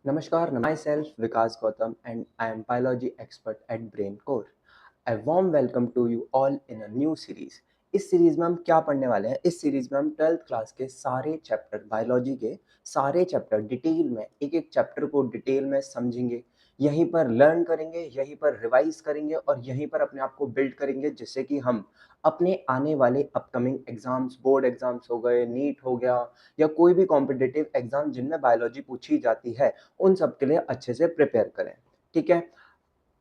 Namaskar, myself Vikas Gautam and I am biology expert at Brain Core. A warm welcome to you all in a new series. इस series में हम क्या पढ़ने वाले हैं? इस सीरीज में हम 12th क्लास के सारे चैप्टर बायोलॉजी के सारे चैप्टर डिटेल में एक एक चैप्टर को डिटेल में समझेंगे, यहीं पर लर्न करेंगे, यहीं पर रिवाइज करेंगे और यहीं पर अपने आप को बिल्ड करेंगे जिससे कि हम अपने आने वाले अपकमिंग एग्जाम्स, बोर्ड एग्जाम्स हो गए, नीट हो गया या कोई भी कॉम्पिटिटिव एग्जाम जिनमें बायोलॉजी पूछी जाती है उन सब के लिए अच्छे से प्रिपेयर करें। ठीक है,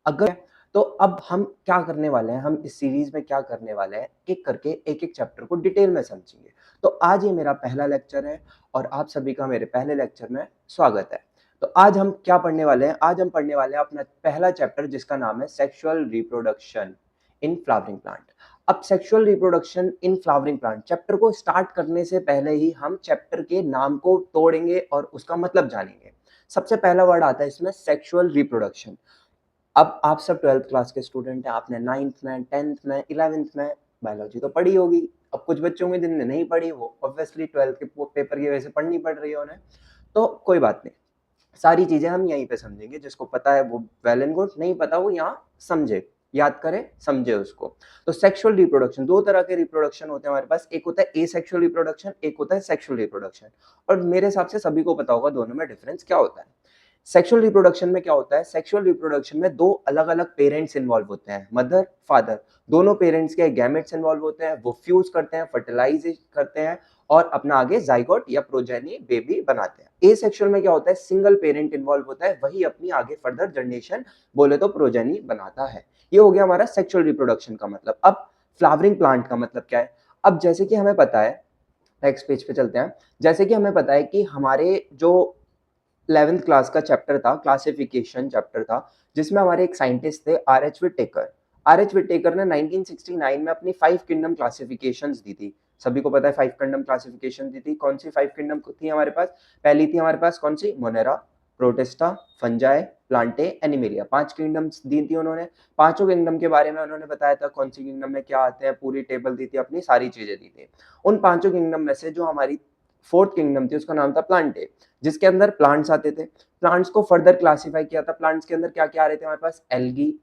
अगर तो अब हम क्या करने वाले हैं, हम इस सीरीज में क्या करने वाले हैं, एक करके एक एक चैप्टर को डिटेल में समझेंगे। तो आज ये मेरा पहला लेक्चर है और आप सभी का मेरे पहले लेक्चर में स्वागत है। तो आज हम क्या पढ़ने वाले हैं? आज हम पढ़ने वाले हैं अपना पहला चैप्टर जिसका नाम है sexual reproduction in flowering plant. अब sexual reproduction in flowering plant chapter को स्टार्ट करने से पहले ही हम चैप्टर के नाम को तोड़ेंगे और उसका मतलब जानेंगे। सबसे पहला वर्ड आता है इसमें सेक्सुअल रिप्रोडक्शन। अब आप सब 12th क्लास के स्टूडेंट हैं, आपने 9th में, 10th में, 11th में बायोलॉजी तो पढ़ी होगी। अब कुछ बच्चों में जिनने नहीं पढ़ी वो ऑब्वियसली 12th के पेपर की वजह से पढ़नी पड़ रही है उन्हें, तो कोई बात नहीं, सारी चीजें हम यहीं पे समझेंगे। जिसको पता है वो वेल एंड गुड, नहीं पता वो यहाँ समझे, याद करे, समझे उसको। तो सेक्सुअल रिप्रोडक्शन, दो तरह के रिप्रोडक्शन होते हैं हमारे पास, एक होता है एसेक्सुअल रिप्रोडक्शन, एक होता है सेक्सुअल रिप्रोडक्शन। और मेरे हिसाब से सभी को पता होगा दोनों में डिफरेंस क्या होता है। सेक्सुअल रिप्रोडक्शन में क्या होता है? सेक्सुअल रिप्रोडक्शन में दो अलग अलग पेरेंट्स इन्वॉल्व होते हैं, मदर फादर, दोनों पेरेंट्स के गैमेट्स इन्वॉल्व होते हैं, वो फ्यूज करते हैं, फर्टिलाइज करते हैं और अपना आगे जाइगोट या प्रोजेनी बेबी बनाते हैं। एसेक्सुअल में क्या होता है? सिंगल पेरेंट इन्वॉल्व होता है, वही अपनी आगे फर्दर जनरेशन बोले तो प्रोजेनी बनाता है। ये हो गया हमारा सेक्सुअल रिप्रोडक्शन का मतलब। अब फ्लावरिंग प्लांट का मतलब क्या है? अब जैसे कि हमें पता है, नेक्स्ट पेज पे चलते हैं। जैसे कि हमें पता है कि हमारे जो 11th क्लास का चैप्टर था, क्लासिफिकेशन चैप्टर था, जिसमें हमारे एक साइंटिस्ट थे आर.एच. विटेकर। आर.एच. विटेकर ने 1969 में अपनी 5 किंगडम क्लासिफिकेशंस दी थी। सभी को पता है 5 किंगडम क्लासिफिकेशन दी थी। कौन सी 5 किंगडम थी हमारे पास? पहली थी हमारे पास कौन सी? Monera, Protista, Fungi, Plantae, Animalia. 5 kingdoms दी थी उन्होंने। पांचों किंगडम के बारे में उन्होंने बताया था, कौन सी किंगडम में क्या आते हैं, पूरी टेबल दी थी, अपनी सारी चीजें दी थी। उन पांचों किंगडम में से जो हमारी 4th किंगडम थी उसका नाम था प्लांटे, जिसके अंदर प्लांट्स आते थे। प्लांट्स को फर्दर क्लासिफाई किया था। प्लांट्स के अंदर क्या क्या आ रहे थे हमारे पास? एल्गी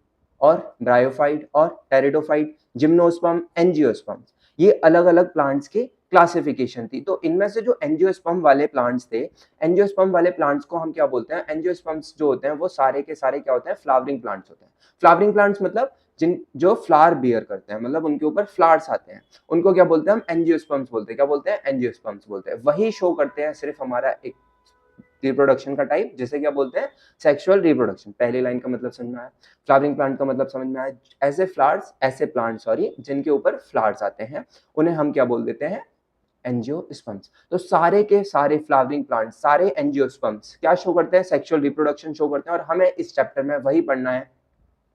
और ब्रायोफाइट और टेरिडोफाइट, जिम्नोस्पर्म, एंजियोस्पर्म। ये अलग अलग प्लांट्स की क्लासिफिकेशन थी। तो इनमें से जो एंजियोस्पर्म वाले प्लांट्स थे, एंजियोस्पर्म वाले प्लांट्स को हम क्या बोलते हैं? एंजियोस्पर्म्स जो होते हैं वो सारे के सारे क्या होते हैं? फ्लावरिंग प्लांट्स होते हैं। फ्लावरिंग प्लांट्स मतलब जिन जो फ्लावर बियर करते हैं, मतलब उनके ऊपर फ्लावर्स आते हैं, उनको क्या बोलते हैं? हम एंजियोस्पर्म्स बोलते हैं। क्या बोलते हैं? एंजियोस्पर्म्स बोलते हैं। वही शो करते हैं सिर्फ हमारा एक रिप्रोडक्शन का टाइप, जिसे क्या बोलते हैं? Sexual reproduction. पहली लाइन का मतलब समझ में आया, फ्लावरिंग प्लांट का मतलब समझ में आया। ऐसे फ्लावर्स, ऐसे प्लांट सॉरी, जिनके ऊपर फ्लावर्स आते हैं उन्हें हम क्या बोल देते हैं? एंजियोस्पर्म्स। तो सारे के सारे फ्लावरिंग प्लांट, सारे एंजियोस्पर्म्स क्या शो करते हैं? सेक्सुअल रिप्रोडक्शन शो करते हैं। और हमें इस चैप्टर में वही पढ़ना है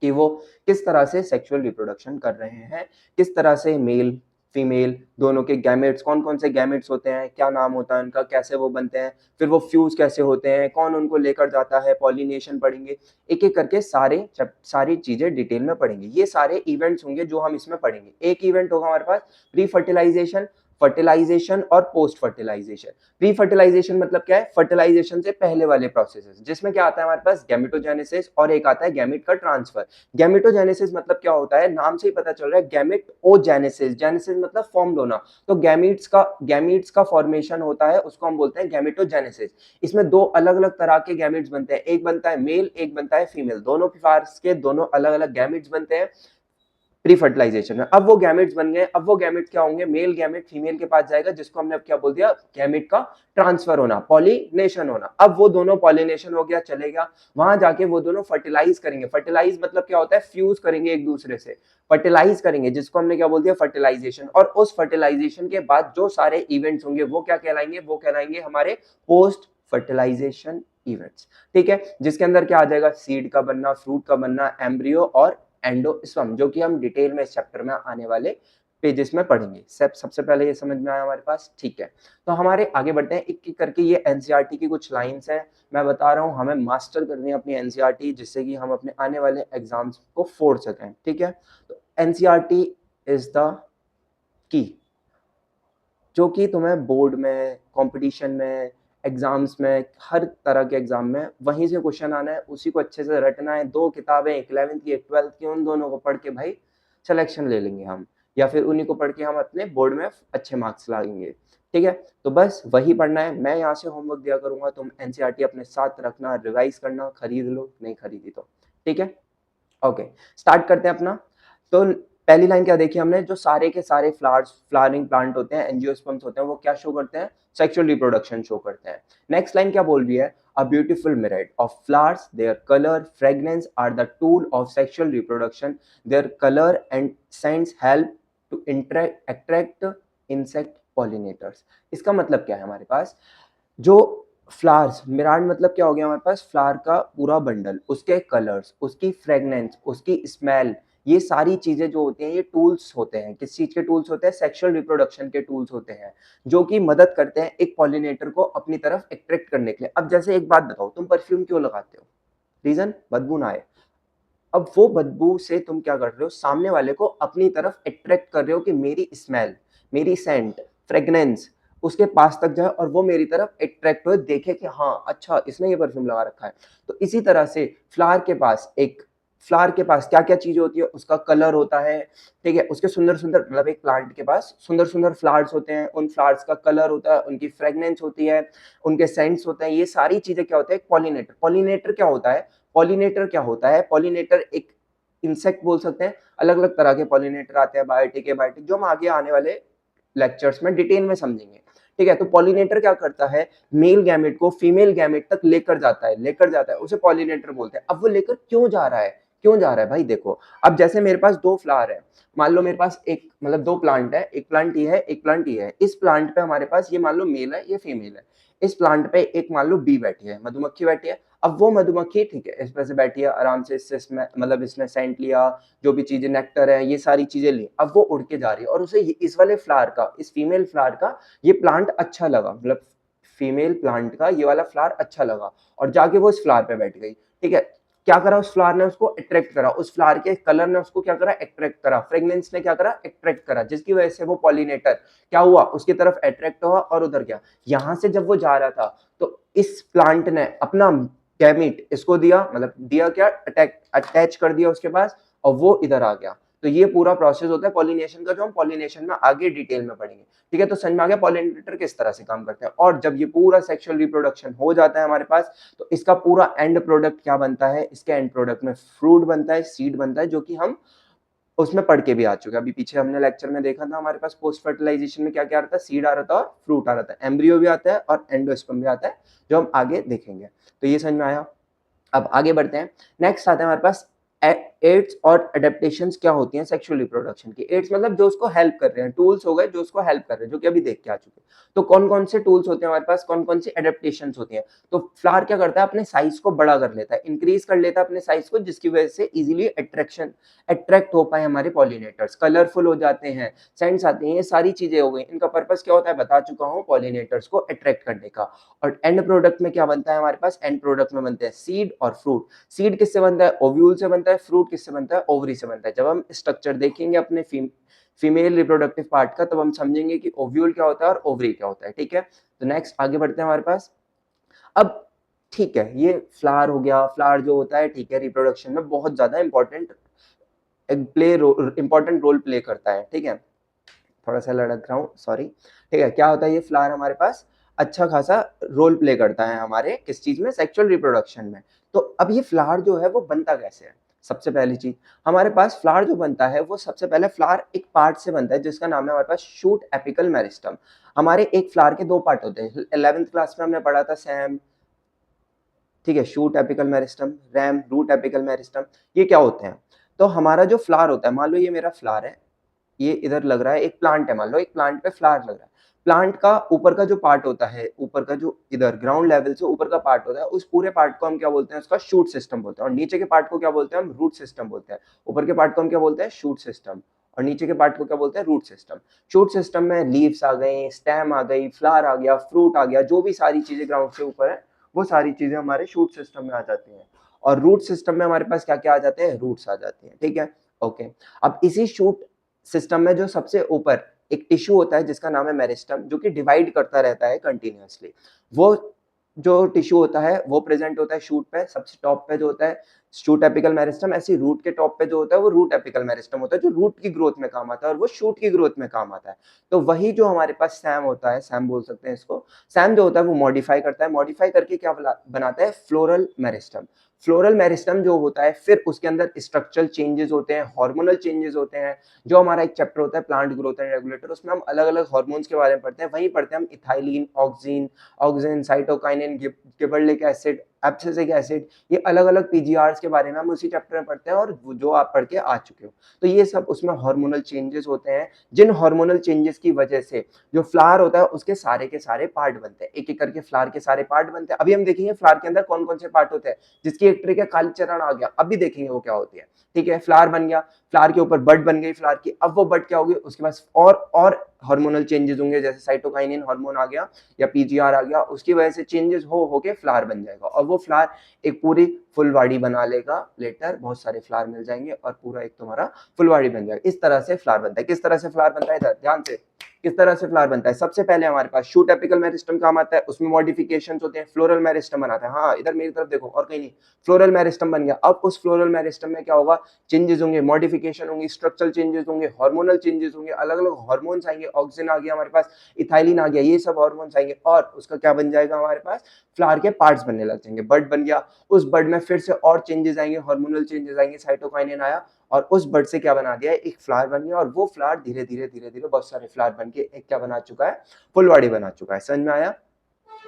कि वो किस तरह से सेक्सुअल रिप्रोडक्शन कर रहे हैं, किस तरह से मेल फीमेल दोनों के गैमेट्स, कौन कौन से गैमेट्स होते हैं, क्या नाम होता है उनका, कैसे वो बनते हैं, फिर वो फ्यूज कैसे होते हैं, कौन उनको लेकर जाता है, पॉलिनेशन पढ़ेंगे। एक एक करके सारी चीजें डिटेल में पढ़ेंगे। ये सारे इवेंट्स होंगे जो हम इसमें पढ़ेंगे। एक इवेंट होगा हमारे पास प्री फर्टिलाइजेशन, फर्टिलाइजेशन और पोस्ट फर्टिलाइजेशन। प्री फर्टिलाइजेशन मतलब क्या है? फर्टिलाइजेशन से पहले वाले प्रोसेसेस, जिसमें क्या आता है हमारे पास? गैमेटोजेनेसिस और एक आता है गैमेट का ट्रांसफर। गैमेटोजेनेसिस मतलब क्या होता है? नाम से ही पता चल रहा है, गैमेटोजेनेसिस, जेनेसिस मतलब फॉर्म्ड होना। तो गैमीट्स का फॉर्मेशन होता है, उसको हम बोलते हैं गैमेटोजेनेसिस। इसमें दो अलग अलग तरह के गैमेट्स बनते हैं, एक बनता है मेल, एक बनता है फीमेल। दोनों फ्लावर्स के दोनों अलग अलग गैमेट्स बनते हैं प्री फर्टिलाइजेशन में। अब वो गैमेट्स बन गए, अब वो गैमेट क्या होंगे? मेल गैमेट फीमेल के पास जाएगा, जिसको हमने अब क्या बोल दिया? गैमेट का ट्रांसफर होना, पॉलिनेशन होना। अब वो दोनों पॉलिनेशन हो गया, चलेगा, वहां जाके वो दोनों फर्टिलाइज करेंगे। फर्टिलाइज मतलब क्या होता है? फ्यूज करेंगे एक दूसरे से, फर्टिलाइज करेंगे, जिसको हमने क्या बोल दिया? फर्टिलाइजेशन। और उस फर्टिलाइजेशन के बाद जो सारे इवेंट्स होंगे वो क्या कहलाएंगे? वो कहलाएंगे हमारे पोस्ट फर्टिलाइजेशन इवेंट्स। ठीक है, जिसके अंदर क्या आ जाएगा? सीड का बनना, फ्रूट का बनना, एम्ब्रियो और एंडोस्पर्म, जो कि हम डिटेल में इस चैप्टर में आने वाले पेजेस में पढ़ेंगे। सबसे पहले ये समझ में आया हमारे पास? ठीक है, तो हमारे आगे बढ़ते हैं एक एक करके। ये एनसीईआरटी की कुछ लाइंस हैं, मैं बता रहा हूँ, हमें मास्टर करनी है अपनी एनसीईआरटी, जिससे कि हम अपने आने वाले एग्जाम्स को फोड़ सकें। ठीक है, तो एनसीईआरटी इज द की, जो कि तुम्हें बोर्ड में, कंपटीशन में, एग्जाम्स में, हर तरह के एग्जाम में वहीं से क्वेश्चन आना है, उसी को अच्छे से रटना है। 2 किताबें, एक 11th की एक 12th की, उन दोनों को पढ़ के भाई सिलेक्शन ले लेंगे हम, या फिर उन्हीं को पढ़ के हम अपने बोर्ड में अच्छे मार्क्स लाएंगे। ठीक है, तो बस वही पढ़ना है। मैं यहाँ से होमवर्क दिया करूंगा, तुम एनसीईआरटी अपने साथ रखना, रिवाइज करना, खरीद लो, नहीं खरीदी तो ठीक है। ओके, स्टार्ट करते हैं अपना। तो पहली लाइन क्या देखी हमने, जो सारे के सारे फ्लावरिंग प्लांट होते हैं, एंजियोस्पर्म्स होते हैं, वो क्या शो करते हैं, सेक्सुअल रिप्रोडक्शन शो करते हैं। नेक्स्ट लाइन क्या बोल रही है, a beautiful myriad of flowers, their colour fragrance are the tool of sexual reproduction, their colour and scents help to attract insect pollinators. इसका मतलब क्या है, हमारे पास जो फ्लावर्स, मिरांड मतलब क्या हो गया, हमारे पास फ्लावर का पूरा बंडल, उसके कलर्स, उसकी फ्रेगनेंस, उसकी स्मेल, ये सारी चीजें जो होती हैं ये टूल्स होते हैं। किस चीज के टूल्स होते हैं, सेक्सुअल रिप्रोडक्शन के टूल्स होते हैं, जो कि मदद करते हैं एक पॉलिनेटर को अपनी तरफ अट्रैक्ट करने के लिए। अब जैसे एक बात बताओ, तुम परफ्यूम क्यों लगाते हो, रीजन बदबू ना आए। अब वो बदबू से तुम क्या कर रहे हो, सामने वाले को अपनी तरफ अट्रैक्ट कर रहे हो कि मेरी स्मेल, मेरी सेंट, फ्रेग्रेंस उसके पास तक जाए और वो मेरी तरफ अट्रैक्ट हो, देखे कि हाँ अच्छा इसने ये परफ्यूम लगा रखा है। तो इसी तरह से फ्लावर के पास क्या क्या चीजें होती है, उसका कलर होता है, ठीक है, उसके सुंदर सुंदर, मतलब एक प्लांट के पास सुंदर सुंदर फ्लावर्स होते हैं, उन फ्लावर्स का कलर होता है, उनकी फ्रेग्रेंस होती है, उनके सेंट्स होते हैं, ये सारी चीजें क्या होता है, एक पॉलिनेटर। पॉलिनेटर क्या होता है, पॉलिनेटर क्या होता है, पॉलिनेटर एक इंसेक्ट बोल सकते हैं। अलग अलग तरह के पॉलिनेटर आते हैं, बायोटिक, एबायोटिक, जो हम आगे आने वाले लेक्चर्स में डिटेल में समझेंगे। ठीक है, तो पॉलिनेटर क्या करता है, मेल गैमेट को फीमेल गैमेट तक लेकर जाता है, उसे पॉलिनेटर बोलते हैं। अब वो लेकर क्यों जा रहा है भाई, देखो, अब जैसे मेरे पास 2 फ्लावर है, मान लो मेरे पास एक, मतलब 2 प्लांट है, एक प्लांट ये है, एक प्लांट ये है। इस प्लांट पे हमारे पास ये मान लो मेल है, ये फीमेल है। इस प्लांट पे एक मान लो बी बैठी है, मधुमक्खी बैठी है। अब वो मधुमक्खी, ठीक है, इस पे से बैठी है आराम से, इससे मतलब इसने सेंट लिया, जो भी चीजें, नेक्टर है, ये सारी चीजें ली। अब वो उड़ के जा रही है और उसे इस वाले फ्लावर का, इस फीमेल फ्लावर का ये प्लांट अच्छा लगा, मतलब फीमेल प्लांट का ये वाला फ्लावर अच्छा लगा, और जाके वो इस फ्लावर पे बैठ गई। ठीक है, क्या करा, उस फ्लावर ने उसको अट्रैक्ट करा, उस फ्लावर के कलर ने उसको क्या करा, अट्रैक्ट करा, फ्रेग्रेंस ने क्या करा, अट्रैक्ट करा, जिसकी वजह से वो पॉलिनेटर क्या हुआ, उसकी तरफ अट्रैक्ट हुआ और उधर गया। यहां से जब वो जा रहा था तो इस प्लांट ने अपना गैमीट इसको दिया, मतलब दिया क्या, अटैच कर दिया उसके पास, और वो इधर आ गया। तो ये पूरा प्रोसेस होता है पॉलिनेशन का, जो हम पॉलिनेशन में आगे डिटेल में पढ़ेंगे। ठीक है, तो समझ में आ गया पॉलिनेटर किस तरह से काम करते हैं। और जब ये पूरा सेक्सुअल रिप्रोडक्शन हो जाता है हमारे पास, तो इसका पूरा एंड प्रोडक्ट क्या बनता है, इसके एंड प्रोडक्ट में फ्रूट बनता है, सीड बनता है, जो कि हम उसमें पढ़ के भी आ चुके हैं। अभी पीछे हमने लेक्चर में देखा था, हमारे पास पोस्ट फर्टिलाइजेशन में क्या क्या आ रहा था, सीड आ रहा था और फ्रूट आ रहा था, एम्ब्रियो भी आता है और एंडोस्पर्म भी आता है, जो हम आगे देखेंगे। तो ये समझ में आया। अब आगे बढ़ते हैं, नेक्स्ट आता है हमारे पास एड्स और अडेप्टेशंस क्या होती हैं सेक्सुअल रिप्रोडक्शन की। एड्स मतलब जो उसको हेल्प कर रहे हैं, टूल्स हो गए जो उसको हेल्प कर रहे हैं, जो कि अभी देख के आ चुके हैं। तो कौन कौन से टूल्स होते हैं हमारे पास, कौन कौन सी एडेप्टेशंस होती हैं। तो फ्लावर क्या करता है, अपने साइज को बड़ा कर लेता है, इंक्रीज कर लेता है अपने साइज को, जिसकी वजह से इजीली अट्रैक्ट हो पाए हमारे पॉलिनेटर्स, कलरफुल हो जाते हैं, सेंट्स आते हैं, ये सारी चीजें हो गई। इनका पर्पस क्या होता है बता चुका हूँ, पॉलिनेटर्स को अट्रैक्ट करने का। और एंड प्रोडक्ट में क्या बनता है हमारे पास, एंड प्रोडक्ट में बनते हैं सीड और फ्रूट। सीड किससे बनता है, ओव्यूल से बनता है, फ्रूट किससे बनता है, ओवरी से बनता है। जब हम स्ट्रक्चर देखेंगे अपने फीमेल रिप्रोडक्टिव पार्ट का, तब हम समझेंगे कि ओव्यूल क्या होता है और ओवरी क्या होता है। ठीक है, तो नेक्स्ट आगे बढ़ते हैं हमारे पास। अब ठीक है, ये फ्लावर हो गया, फ्लावर जो होता है, ठीक है, रिप्रोडक्शन में बहुत ज्यादा इंपॉर्टेंट रोल प्ले करता है। ठीक है, थोड़ा सा लड़क रहा हूँ, सॉरी। ठीक है, क्या होता है, ये फ्लावर हमारे पास अच्छा खासा रोल प्ले करता है हमारे किस चीज में, सेक्सुअल रिप्रोडक्शन में। तो अब ये फ्लावर जो है वो बनता कैसे है, सबसे पहली चीज हमारे पास फ्लावर जो बनता है वो सबसे पहले फ्लावर एक पार्ट से बनता है, जिसका नाम है हमारे पास शूट एपिकल मेरिस्टम। हमारे एक फ्लावर के 2 पार्ट होते हैं, 11th क्लास में हमने पढ़ा था सैम। ठीक है, shoot apical meristem, RAM, root apical meristem, ये क्या होते हैं। तो हमारा जो फ्लावर होता है, मान लो ये मेरा फ्लावर है, ये इधर लग रहा है, एक प्लांट है, मान लो एक प्लांट पे फ्लावर लग रहा है। प्लांट का ऊपर का जो पार्ट होता है, ऊपर का जो इधर ग्राउंड लेवल से ऊपर का पार्ट होता है, उस पूरे पार्ट को हम क्या बोलते हैं, उसका शूट सिस्टम बोलते हैं। और नीचे के पार्ट को क्या बोलते हैं, हम रूट सिस्टम बोलते हैं। ऊपर के पार्ट को हम क्या बोलते हैं, शूट सिस्टम, और नीचे के पार्ट को क्या बोलते हैं, रूट सिस्टम। शूट सिस्टम में लीव्स आ गई, स्टेम आ गई, फ्लावर आ गया, फ्रूट आ गया, जो भी सारी चीजें ग्राउंड से ऊपर है, वो सारी चीजें हमारे शूट सिस्टम में आ जाती हैं। और रूट सिस्टम में हमारे पास क्या क्या आ जाते हैं, रूट्स आ जाती हैं। ठीक है, ओके। अब इसी शूट सिस्टम में जो सबसे ऊपर एक टिश्यू होता है जिसका नाम है मेरिस्टम, जो कि डिवाइड करता रहता है कंटिन्यूअसली। वो जो टिश्यू होता है वो प्रेजेंट होता है शूट पे, सबसे टॉप पे जो होता है शूट एपिकल मेरिस्टम, ऐसे रूट के टॉप पे जो होता है वो रूट एपिकल मेरिस्टम होता है, जो रूट की ग्रोथ में काम आता है और वो शूट की ग्रोथ में काम आता है। तो वही जो हमारे पास सैम होता है, सैम बोल सकते हैं इसको, सैम जो होता है वो मॉडिफाई करता है, मॉडिफाई करके क्या बनाता है, फ्लोरल मेरिस्टम। फ्लोरल मेरिस्टम जो होता है फिर उसके अंदर स्ट्रक्चरल चेंजेस होते हैं, हार्मोनल चेंजेस होते हैं। जो हमारा एक चैप्टर होता है प्लांट ग्रोथ एंड रेगुलेटर, उसमें हम अलग अलग हार्मोन्स के बारे में पढ़ते हैं, वहीं पढ़ते हैं हम ethylene, auxin, cytokinin, gibberellic acid, abscisic acid, ये अलग अलग पीजीआर्स के बारे में हम उसी चैप्टर में पढ़ते हैं और जो आप पढ़ के आ चुके हो। तो ये सब उसमें हार्मोनल चेंजेस होते हैं, जिन हार्मोनल चेंजेस की वजह से जो फ्लावर होता है उसके सारे के सारे पार्ट बनते हैं, एक एक करके फ्लावर के सारे पार्ट बनते हैं। अभी हम देखेंगे फ्लावर के अंदर कौन कौन से पार्ट होते हैं, जिसकी एक ट्रिक है काली चरण आ गया, अभी देखेंगे वो क्या होती है। ठीक है, फ्लावर बन गया, फ्लावर के ऊपर बड बन गई फ्लावर की, अब वो बड क्या होगी, उसके पास और हार्मोनल चेंजेस होंगे, जैसे साइटोकाइनिन हार्मोन आ गया या पीजीआर आ गया, उसकी वजह से चेंजेस हो के फ्लावर बन जाएगा और वो फ्लावर एक पूरी फुलवाड़ी बना लेगा, लेटर बहुत सारे फ्लावर मिल जाएंगे और पूरा एक तुम्हारा फुलवाड़ी बन जाएगा। इस तरह से फ्लावर बनता है। किस तरह से फ्लावर बनता है, इधर ध्यान से, किस तरह से फ्लावर बनता है। सबसे पहले हमारे पास शूट एपिकल मेरिस्टम काम आता है, उसमें मॉडिफिकेशंस होते हैं, फ्लोरल मेरिस्टम बनाता है। हाँ, इधर मेरी तरफ देखो और कहीं नहीं, फ्लोरल मेरिस्टम बन गया। अब उस फ्लोरल मेरिस्टम में क्या होगा, चेंजेस होंगे, मॉडिफिकेशन होंगी, स्ट्रक्चरल चेंजेस होंगे, हार्मोनल चेंजेस होंगे, अलग अलग हार्मोन्स आएंगे, ऑक्सिन आ गया हमारे पास, इथाइलिन आ गया, ये सब हार्मोन्स आएंगे और उसका क्या बन जाएगा, हमारे पास फ्लावर के पार्ट्स बनने लग जाएंगे। बड बन गया, उस बड में फिर से और चेंजेस आएंगे, हार्मोनल चेंजेस आएंगे, साइटोकाइनिन आया और उस बड से क्या बना दिया, एक फ्लावर बन गया और वो फ्लावर धीरे धीरे बहुत सारे फ्लावर बन के एक क्या बना चुका है, फुलवाड़ी बना चुका है। समझ में आया।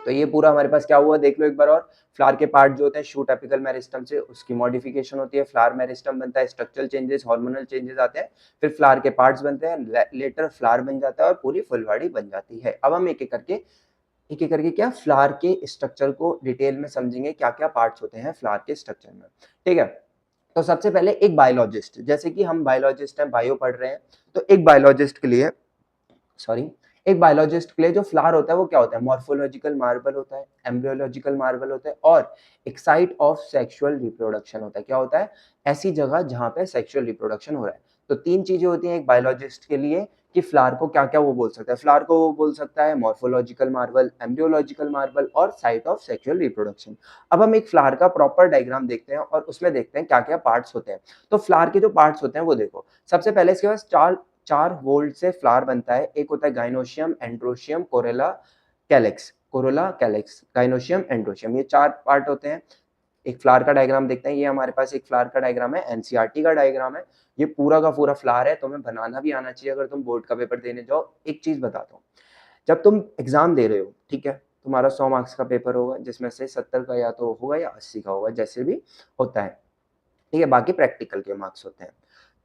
तो ये पूरा हमारे पास क्या हुआ देख लो एक बार और। फ्लावर के पार्ट जो होते हैं शूट एपिकल मेरिस्टम से, उसकी मॉडिफिकेशन होती है, फ्लावर मेरिस्टम बनता है, स्ट्रक्चरल चेंजेस, हार्मोनल चेंजेस आते हैं, फिर फ्लावर के पार्ट्स बनते हैं, लेटर फ्लावर बन जाता है और पूरी फुलवाड़ी बन जाती है। अब हम एक एक करके क्या फ्लावर के स्ट्रक्चर को डिटेल में समझेंगे, क्या क्या पार्ट्स होते हैं फ्लावर के स्ट्रक्चर में। ठीक है, तो सबसे पहले एक बायोलॉजिस्ट, जैसे कि हम बायोलॉजिस्ट हैं, बायो पढ़ रहे हैं, तो एक बायोलॉजिस्ट के लिए, सॉरी, एक बायोलॉजिस्ट के लिए जो फ्लावर होता है वो क्या होता है, मॉर्फोलॉजिकल मार्बल होता है, एम्ब्रियोलॉजिकल मार्बल होता है और एक साइट ऑफ सेक्सुअल रिप्रोडक्शन होता है। क्या होता है, ऐसी जगह जहां पे सेक्सुअल रिप्रोडक्शन हो रहा है। तो तीन चीजें होती हैं एक बायोलॉजिस्ट के लिए कि फ्लावर को क्या क्या वो बोल सकता है। फ्लावर को वो बोल सकता है मॉर्फोलॉजिकल मार्बल, एम्ब्रियोलॉजिकल मार्बल और साइट ऑफ सेक्सुअल रिप्रोडक्शन। अब हम एक फ्लावर का प्रॉपर डायग्राम देखते हैं और उसमें देखते हैं क्या क्या पार्ट्स होते हैं। तो फ्लावर के जो पार्ट्स होते हैं वो देखो, सबसे पहले इसके पास चार चार वोल्ट से फ्लावर बनता है। एक होता है gynoecium, androecium, Corolla calyx, gynoecium, androecium, ये चार पार्ट होते हैं। एक फ्लावर का डायग्राम देखते हैं, ये हमारे पास एक फ्लावर का डायग्राम है, एनसीईआरटी का डायग्राम है। ये पूरा का पूरा फ्लावर है, तुम्हें बनाना भी आना चाहिए अगर तुम बोर्ड का पेपर देने जाओ। एक चीज बताता हूँ, जब तुम एग्जाम दे रहे हो, ठीक है, तुम्हारा 100 मार्क्स का पेपर होगा जिसमें से 70 का या तो होगा या 80 का होगा, जैसे भी होता है। ठीक है, बाकी प्रैक्टिकल के मार्क्स होते हैं।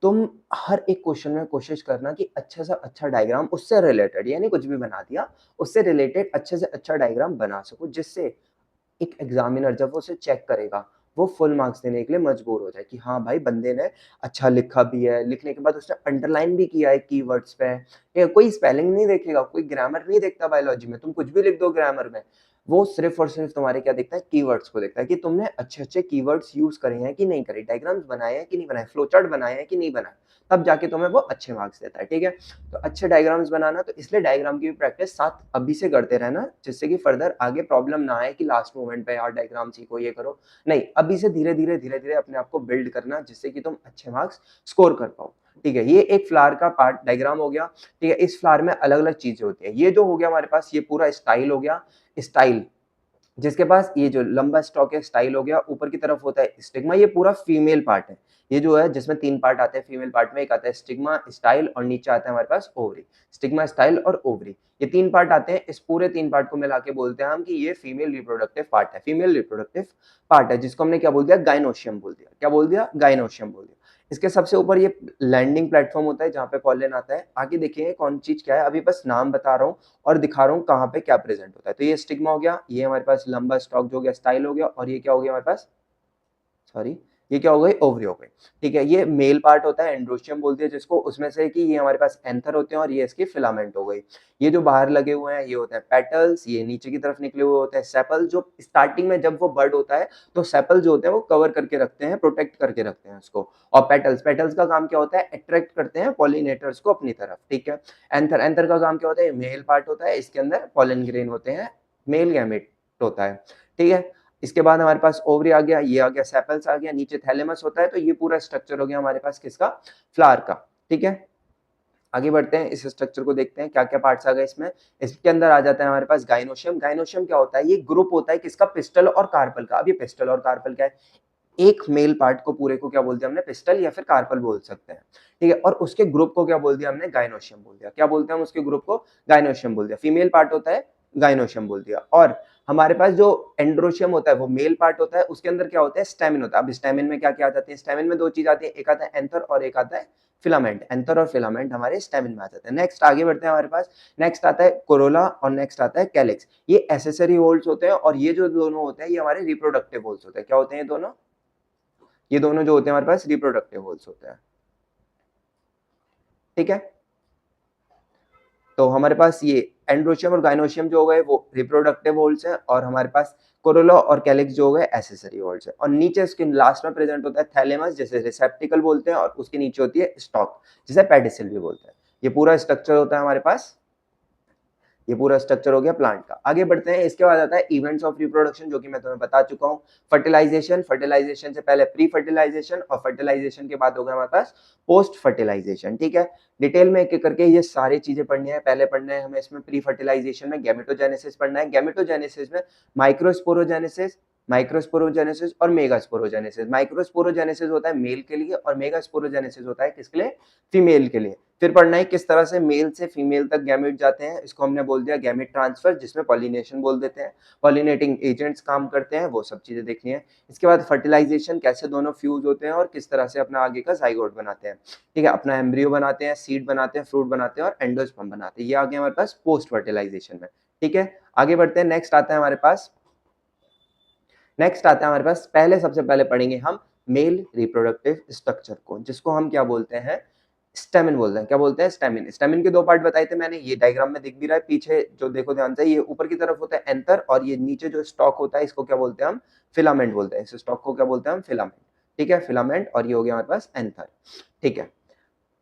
तुम हर एक क्वेश्चन में कोशिश करना कि अच्छा सा अच्छा डायग्राम उससे रिलेटेड, यानी कुछ भी बना दिया, उससे रिलेटेड अच्छे से अच्छा डायग्राम बना सको, जिससे एक एग्जामिनर जब वो उसे चेक करेगा वो फुल मार्क्स देने के लिए मजबूर हो जाए कि हाँ भाई बंदे ने अच्छा लिखा भी है, लिखने के बाद उसने अंडरलाइन भी किया है कीवर्ड्स पे। कोई स्पेलिंग नहीं देखेगा, कोई ग्रामर नहीं देखता बायोलॉजी में, तुम कुछ भी लिख दो ग्रामर में, वो सिर्फ और सिर्फ तुम्हारे क्या देखता है, कीवर्ड्स को देखता है कि तुमने अच्छे अच्छे कीवर्ड्स यूज करे हैं कि नहीं करे, डायग्राम्स बनाए हैं कि नहीं बनाए, फ्लो चार्ट बनाए हैं कि नहीं बनाए, तब जाके तुम्हें वो अच्छे मार्क्स देता है। ठीक है, तो अच्छे डायग्राम्स बनाना, तो इसलिए डायग्राम की भी प्रैक्टिस साथ अभी से करते रहना, जिससे कि फर्दर आगे प्रॉब्लम ना आए कि लास्ट मोमेंट पे यार डायग्राम सीखो ये करो, नहीं, अभी से धीरे धीरे अपने आप को बिल्ड करना, जिससे कि तुम अच्छे मार्क्स स्कोर कर पाओ। ठीक है, ये एक फ्लावर का पार्ट डायग्राम हो गया। ठीक है, इस फ्लावर में अलग अलग चीजें होती है। ये जो हो गया हमारे पास, ये पूरा स्टाइल हो गया, स्टाइल जिसके पास ये जो लंबा स्टॉक है, स्टाइल हो गया, ऊपर की तरफ होता है स्टिग्मा, ये पूरा फीमेल पार्ट है। ये जो है जिसमें तीन पार्ट आते हैं फीमेल पार्ट में, एक आता है स्टिग्मा, स्टाइल और नीचे आता है हमारे पास ओवरी। स्टिग्मा, स्टाइल और ओवरी, ये तीन पार्ट आते हैं। इस पूरे तीन पार्ट को मिला के बोलते हैं हम कि ये फीमेल रिप्रोडक्टिव पार्ट है, फीमेल रिप्रोडक्टिव पार्ट है, जिसको हमने क्या बोल दिया, गाइनोशियम बोल दिया। क्या बोल दिया, गाइनोशियम बोल दिया। इसके सबसे ऊपर ये लैंडिंग प्लेटफॉर्म होता है जहाँ पे पॉलन आता है। आगे देखिए कौन चीज क्या है, अभी बस नाम बता रहा हूँ और दिखा रहा हूँ कहाँ पे क्या प्रेजेंट होता है। तो ये स्टिग्मा हो गया, ये हमारे पास लंबा स्टॉक जो हो गया, स्टाइल हो गया, और ये क्या हो गया हमारे पास, सॉरी, ये क्या हो गई, ओवरी हो गई। ठीक है, ये मेल पार्ट होता है, एंड्रोशियम बोलते हैं जिसको, उसमें से कि ये हमारे पास एंथर होते हैं और ये इसकी फिलामेंट हो गई। ये जो बाहर लगे हुए हैं ये होते हैं पेटल्स, ये नीचे की तरफ निकले हुए होते हैं सेपल। जो स्टार्टिंग में जब वो बर्ड होता है तो सेपल जो होते हैं वो कवर करके रखते हैं, प्रोटेक्ट करके रखते हैं उसको। और पेटल्स, पेटल्स का काम क्या होता है, अट्रैक्ट करते हैं पॉलिनेटर्स को अपनी तरफ। ठीक है, एंथर, एंथर का काम क्या होता है, मेल पार्ट होता है, इसके अंदर पॉलन ग्रेन होते हैं, मेल गैमेट होता है। ठीक है, इसके बाद हमारे पास ओवरी आ गया, ये आ गया सेपल्स आ गया, नीचे थैलेमस होता है। तो ये पूरा स्ट्रक्चर हो गया हमारे पास किसका, फ्लावर का। ठीक है, आगे बढ़ते हैं, इस स्ट्रक्चर को देखते हैं क्या क्या पार्ट्स आ गए इसमें। इसके अंदर आ जाता है हमारे पास गाइनोशियम। गाइनोशियम क्या होता है, ये ग्रुप होता है किसका, पिस्टल और कार्पल का। अब ये पिस्टल और कार्पल क्या है, एक मेल पार्ट को पूरे को क्या बोल दिया हमने, पिस्टल या फिर कार्पल बोल सकते हैं। ठीक है, और उसके ग्रुप को क्या बोल दिया हमने, गाइनोशियम बोल दिया। क्या बोलते हैं हम उसके ग्रुप को, गाइनोशियम बोल दिया। फीमेल पार्ट होता है, गाइनोशियम बोल दिया। और हमारे पास जो एंड्रोशियम होता है वो मेल पार्ट होता है, उसके अंदर क्या होता है, स्टैमिन होता है। अब स्टैमिन में क्या क्या आ जाती है, स्टैमिन में दो चीज आती है, एक आता है एंथर और एक आता है फिलामेंट। एंथर और फिलामेंट हमारे स्टैमिन में आ जाते हैं। नेक्स्ट आगे बढ़ते हैं, हमारे पास नेक्स्ट आता है कोरोला और नेक्स्ट आता है कैलिक्स। ये एसेसरी होल्स होते हैं और ये जो दोनों होते हैं ये हमारे रिप्रोडक्टिव होल्स होते हैं। क्या होते हैं ये दोनों, ये दोनों जो होते हैं हमारे पास रिप्रोडक्टिव होल्स होते हैं। ठीक है, तो हमारे पास ये एंड्रोशियम और गाइनोशियम जो हो गए वो रिप्रोडक्टिव होल्स हैं, और हमारे पास कोरोला और कैलिक्स जो हो गए एसेसरी होल्स हैं। और नीचे इसके लास्ट में प्रेजेंट होता है थैलेमस, जिसे रिसेप्टिकल बोलते हैं, और उसके नीचे होती है स्टॉक, जिसे पेडिसिल भी बोलते हैं। ये पूरा स्ट्रक्चर होता है हमारे पास, ये पूरा स्ट्रक्चर हो गया प्लांट का। आगे बढ़ते हैं, इसके बाद आता है इवेंट्स ऑफ रिप्रोडक्शन, जो कि मैं तुम्हें बता चुका हूँ। फर्टिलाइजेशन, फर्टिलाइजेशन से पहले प्री फर्टिलाइजेशन, और फर्टिलाइजेशन के बाद हो गया हमारे पास पोस्ट फर्टिलाइजेशन। ठीक है, डिटेल में एक एक करके ये सारी चीजें पढ़नी है। पहले पढ़ना है हमें इसमें प्री फर्टिलाइजेशन में गैमेटोजेनेसिस पढ़ना है। गैमेटोजेनेसिस में माइक्रोस्पोरोजेनेसिस, माइक्रोस्पोरोजेनेसिस और मेगास्पोरोजेनेसिस। माइक्रोस्पोरोजेनेसिस होता है मेल के लिए और मेगास्पोरोजेनेसिस होता है किसके लिए, फीमेल के लिए। फिर पढ़ना है किस तरह से मेल से फीमेल तक गैमेट जाते हैं, इसको हमने बोल दिया गैमेट ट्रांसफर, जिसमें पॉलिनेशन बोल देते हैं। पॉलिनेटिंग एजेंट्स काम करते हैं, वो सब चीजें देखनी है। इसके बाद फर्टिलाइजेशन, कैसे दोनों फ्यूज होते हैं और किस तरह से अपना आगे का जाइगोट बनाते हैं। ठीक है, अपना एम्ब्रियो बनाते हैं, सीड बनाते हैं, फ्रूट बनाते हैं और एंडोस्पर्म बनाते हैं। ये आ गया हमारे पास पोस्ट फर्टिलाइजेशन में। ठीक है, आगे बढ़ते हैं, नेक्स्ट आता है हमारे पास, नेक्स्ट आता है हमारे पास, पहले सबसे पहले पढ़ेंगे हम मेल रिप्रोडक्टिव स्ट्रक्चर को, जिसको हम क्या बोलते हैं, स्टेमिन बोलते हैं। क्या बोलते हैं, स्टेमिन। स्टेमिन के दो पार्ट बताए थे मैंने, ये डायग्राम में दिख भी रहा है पीछे, जो देखो ध्यान से, ये ऊपर की तरफ होता है एंथर, और ये नीचे जो स्टॉक होता है इसको क्या बोलते हैं हम, फिलामेंट बोलते हैं। इस स्टॉक को क्या बोलते हैं हम, फिलामेंट। ठीक है, फिलामेंट, और ये हो गया हमारे पास एंथर। ठीक है,